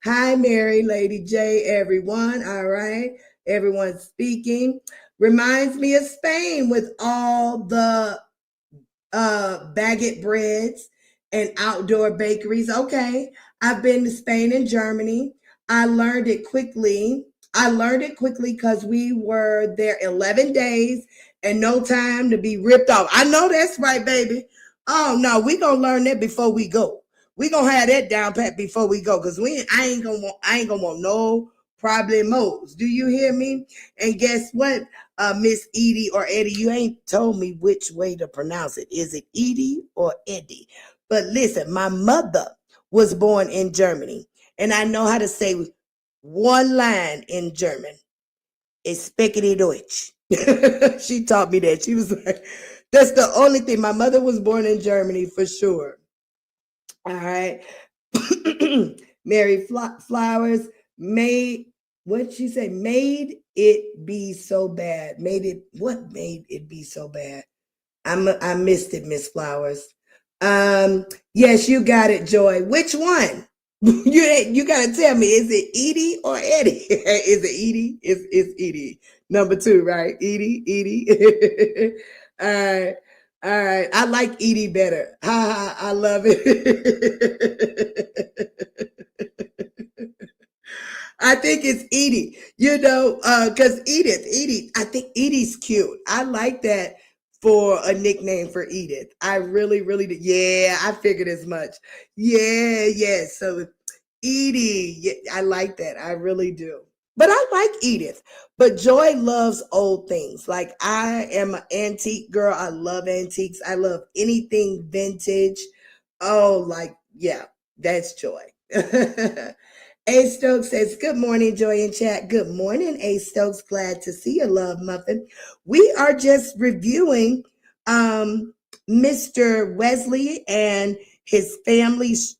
Hi, Mary, Lady J, everyone. All right. Everyone speaking. Reminds me of Spain with all the baguette breads and outdoor bakeries. Okay. I've been to Spain and Germany. I learned it quickly because we were there 11 days and no time to be ripped off. I know that's right, baby. Oh no, we gonna learn that before we go. We gonna have that down pat before we go, because I ain't gonna want no problemos. Do you hear me? And guess what, Miss Edie or Eddie, you ain't told me which way to pronounce it. Is it Edie or Eddie? But listen, my mother was born in Germany, and I know how to say one line in German. Ich spreche Deutsch. She taught me that. She was like, that's the only thing. My mother was born in Germany for sure. All right. Mary Flowers what'd she say? Made it be so bad. What made it be so bad? I missed it, Miss Flowers. Yes, you got it, Joy. Which one? You gotta tell me, is it Edie or Eddie? Is it Edie? It's Edie. Number 2, right? Edie. All right. I like Edie better. I love it. I think it's Edie, because Edith, I think Edie's cute. I like that for a nickname for Edith. I really, really do. Yeah, I figured as much. Yeah. So Edie, I like that. I really do. But I like Edith. But Joy loves old things. Like, I am an antique girl. I love antiques. I love anything vintage. Oh, like, yeah. That's Joy. A Stokes says, good morning, Joy in chat. Good morning, A Stokes. Glad to see you, Love Muffin. We are just reviewing Mr. Wesley and his family's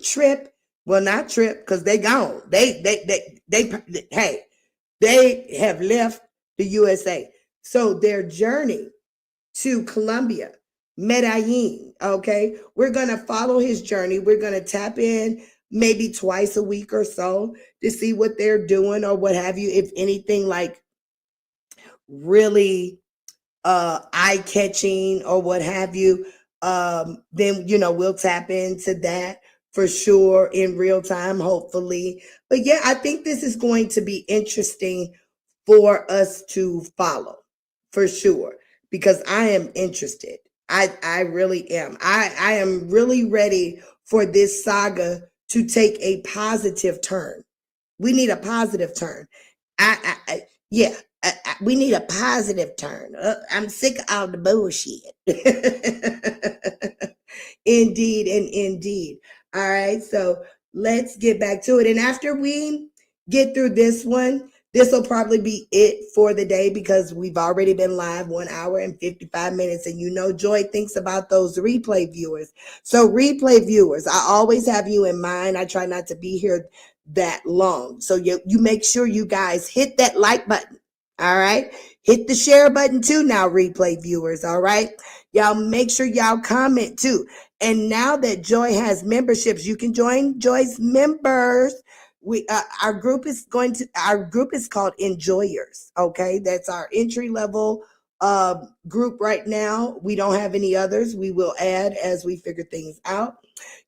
trip. Well, not trip, because they gone. Hey, they have left the USA. So their journey to Colombia, Medellin, okay? We're going to follow his journey. We're going to tap in maybe twice a week or so to see what they're doing or what have you. If anything like really eye-catching or what have you, then, you know, we'll tap into that for sure in real time, hopefully. But yeah, I think this is going to be interesting for us to follow for sure, because I am interested. I really am. I am really ready for this saga to take a positive turn. We need a positive turn. We need a positive turn. I'm sick of all the bullshit. Indeed and indeed. All right, so let's get back to it. And after we get through this one, this will probably be it for the day, because we've already been live 1 hour and 55 minutes. And you know, Joy thinks about those replay viewers. So replay viewers, I always have you in mind. I try not to be here that long. So you make sure you guys hit that like button. All right. Hit the share button too now, replay viewers. All right. Y'all make sure y'all comment too. And now that Joy has memberships, you can join Joy's members. Our group is called Enjoyers. Okay. That's our entry level group right now. We don't have any others. We will add as we figure things out.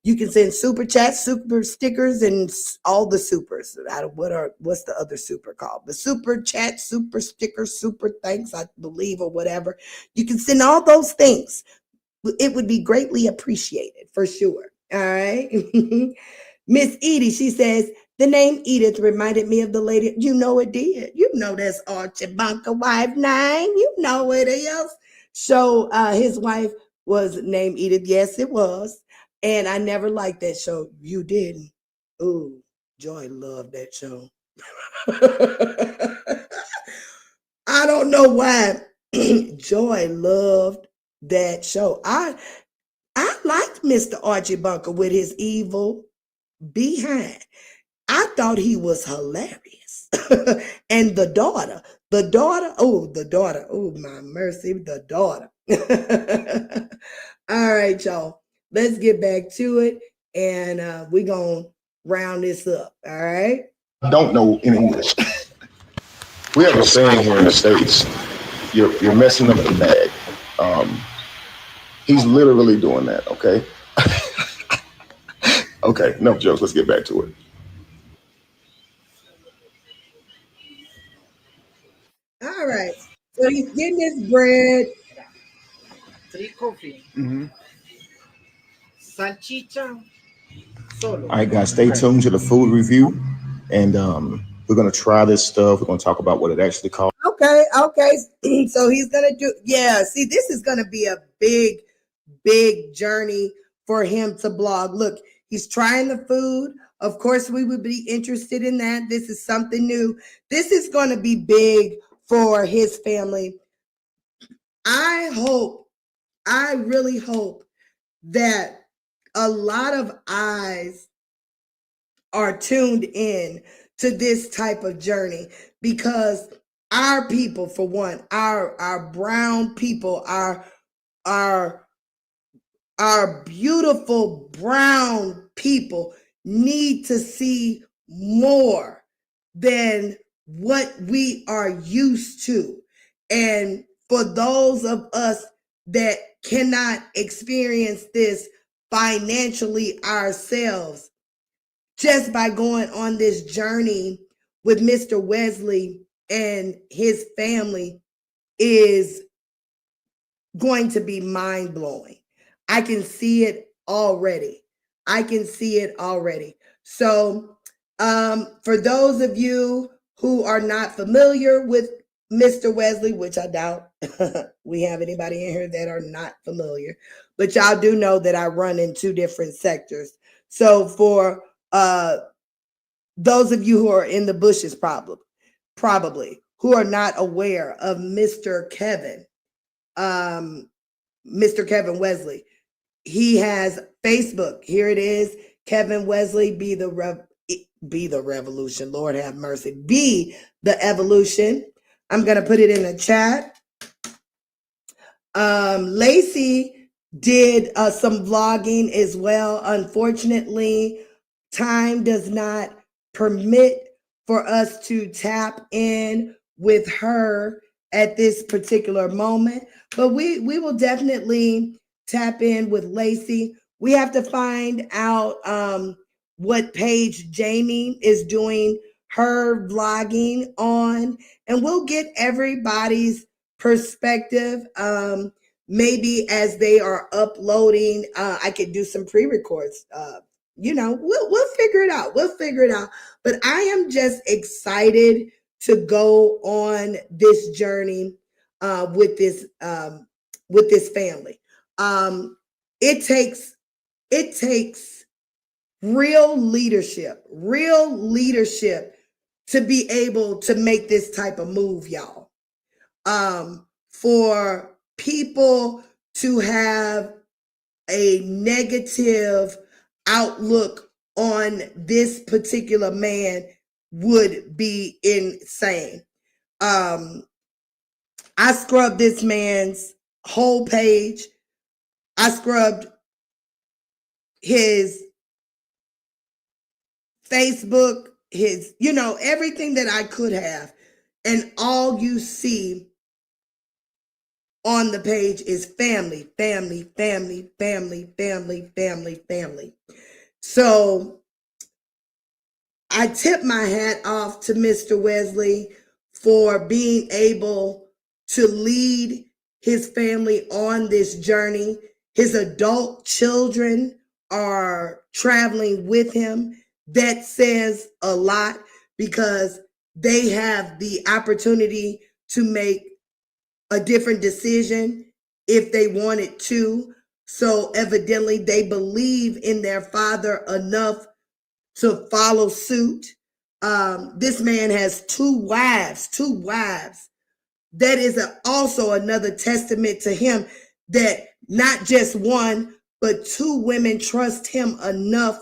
You can send super chats, super stickers, and all the supers. What's the other super called? The super chat, super stickers, super thanks, I believe, or whatever. You can send all those things. It would be greatly appreciated for sure. All right. Miss Edie, she says, the name Edith reminded me of the lady. You know it did. You know that's Archie Bunker wife name. You know it is. So his wife was named Edith. Yes, it was. And I never liked that show. You didn't. Ooh, Joy loved that show. I don't know why Joy loved that show. I liked Mr. Archie Bunker with his evil behind. I thought he was hilarious. And the daughter, oh my mercy, the daughter. All right, y'all. Let's get back to it, and we're going to round this up, all right? I don't know in English. We have a saying here in the States, you're messing up the bag. He's literally doing that, okay? Okay, no jokes. Let's get back to it. All right. So he's getting his bread. Salchicha solo. All right, guys, stay tuned to the food review. And we're going to try this stuff. We're going to talk about what it actually costs. Okay. So he's going to do, yeah, see, this is going to be a big journey for him to blog. Look, he's trying the food. Of course, we would be interested in that. This is something new. This is going to be big for his family. I really hope that a lot of eyes are tuned in to this type of journey, because our people, for one, our brown people, our beautiful brown people need to see more than what we are used to. And for those of us that cannot experience this financially ourselves, just by going on this journey with Mr. Wesley and his family is going to be mind-blowing. I can see it already. So for those of you who are not familiar with Mr. Wesley, which I doubt, We have anybody in here that are not familiar, but y'all do know that I run in two different sectors. So for those of you who are in the bushes, probably who are not aware of Mr. Kevin, Mr. Kevin Wesley, he has Facebook. Here it is, Kevin Wesley, be the revolution. Lord have mercy. Be the evolution. I'm gonna put it in the chat. Lacey did some vlogging as well. Unfortunately, time does not permit for us to tap in with her at this particular moment, but we will definitely tap in with Lacey. We have to find out what page Jamie is doing her vlogging on, and we'll get everybody's perspective. Maybe as they are uploading, I could do some pre-records. We'll figure it out. We'll figure it out. But I am just excited to go on this journey with this family. It takes real leadership to be able to make this type of move, y'all. For people to have a negative outlook on this particular man would be insane. I scrubbed this man's whole page. I scrubbed his Facebook, his, everything that I could have. And all you see on the page is family, family, family, family, family, family, family. So I tip my hat off to Mr. Wesley for being able to lead his family on this journey. His adult children are traveling with him. That says a lot because they have the opportunity to make a different decision if they wanted to. So evidently they believe in their father enough to follow suit. This man has two wives. That is also another testament to him that not just one, but two women trust him enough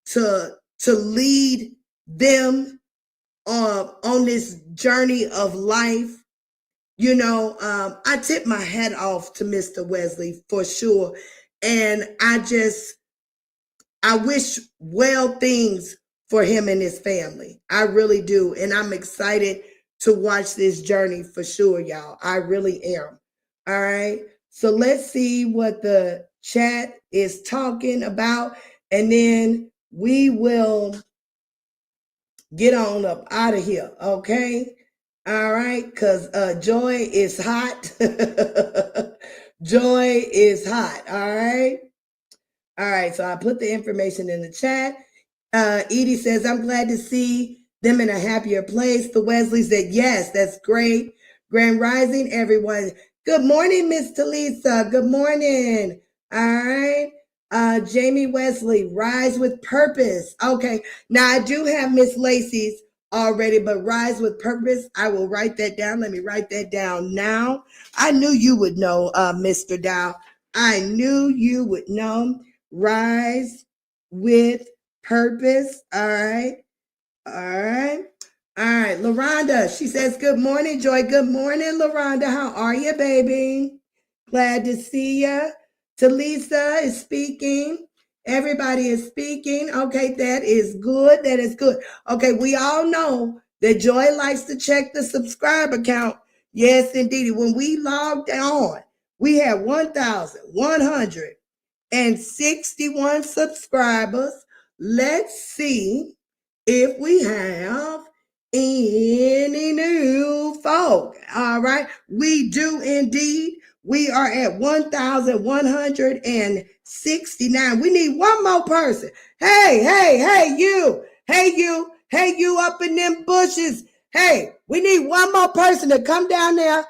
to lead them on this journey of life. I tip my hat off to Mr. Wesley for sure. And I wish well things for him and his family. I really do. And I'm excited to watch this journey for sure, y'all. I really am. All right. So let's see what the chat is talking about. And then we will get on up out of here. Okay. All right, because joy is hot. Joy is hot. All right. So I put the information in the chat. Edie says, I'm glad to see them in a happier place. The Wesley said, yes, that's great. Grand Rising, everyone. Good morning, Miss Talisa. Good morning. All right. Jamie Wesley, rise with purpose. Okay. Now I do have Miss Lacey's already, but rise with purpose. I will write that down. Let me write that down now. I knew you would know, Mr. Dow. I knew you would know. Rise with purpose. All right. LaRonda, she says, good morning, Joy. Good morning, LaRonda. How are you, baby? Glad to see you. Talisa is speaking. Everybody is speaking. Okay, that is good. Okay, we all know that Joy likes to check the subscriber count. Yes, indeed. When we logged on, we had 1,161 subscribers. Let's see if we have any new folk. All right, we do indeed. We are at 1,169. We need one more person. Hey, you up in them bushes. Hey, we need one more person to come down there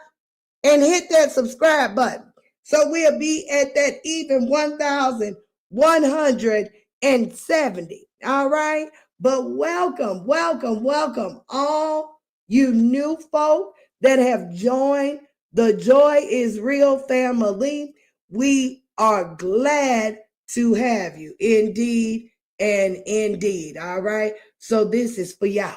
and hit that subscribe button. So we'll be at that even 1,170. All right. But welcome, welcome, welcome all you new folk that have joined the Joy is Real family. We are glad to have you. Indeed and indeed. All right. So this is for y'all.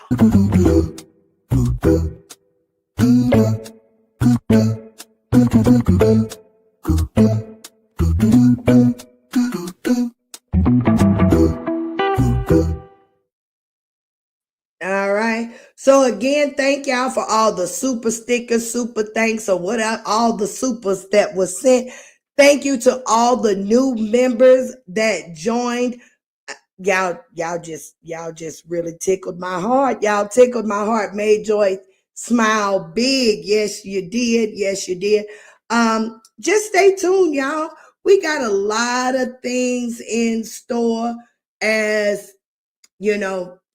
All right. So again, thank y'all for all the super stickers, super thanks, or whatever, all the supers that was sent. Thank you to all the new members that joined. Y'all just really tickled my heart. Y'all tickled my heart, made Joy smile big. Yes, you did. Yes, you did. Just stay tuned, y'all. We got a lot of things in store as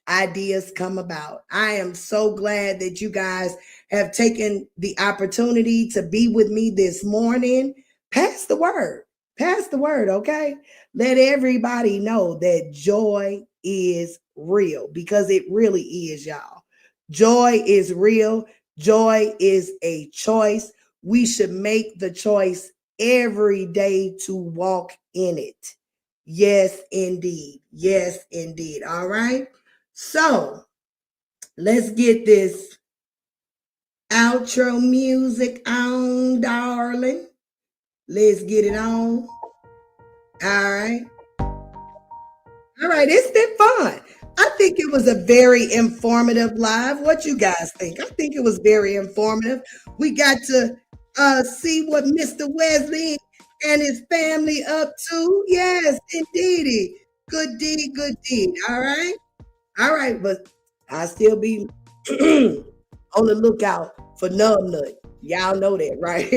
ideas come about. I am so glad that you guys have taken the opportunity to be with me this morning. Pass the word. Pass the word, okay? Let everybody know that joy is real, because it really is, y'all. Joy is real. Joy is a choice. We should make the choice every day to walk in it. Yes, indeed. Yes, indeed. All right. So let's get this outro music on, darling. Let's get it on. All right. All right. It's been fun. I think it was a very informative live. What you guys think? I think it was very informative. We got to see what Mr. Wesley and his family up to. Yes, indeedy. Good deed, good deed. All right. All right, but I'll still be on the lookout for Numbnut. Y'all know that, right?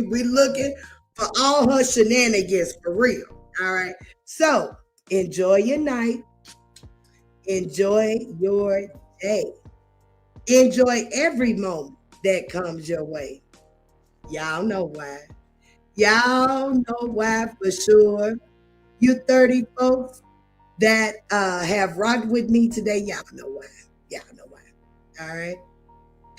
We looking for all her shenanigans for real. All right. So enjoy your night. Enjoy your day. Enjoy every moment that comes your way. Y'all know why. Y'all know why for sure. You 30 folks that have rocked with me today, y'all know why. Y'all know why. All right.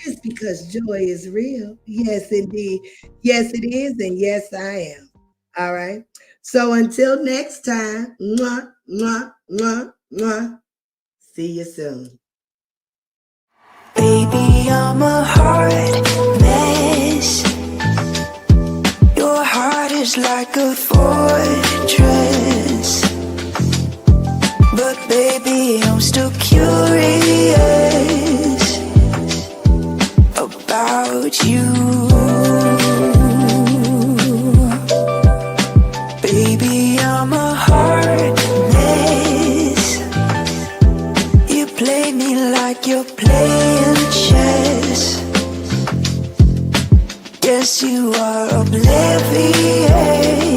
It's because joy is real. Yes, indeed. Yes, it is. And yes, I am. All right. So until next time, mwah, mwah, mwah, mwah. See you soon. Baby, I'm a hard mess. Your heart is like a fortress. But baby, I'm still curious about you. Baby, I'm a hard mess. You play me like you're playing chess. Yes, you are oblivious.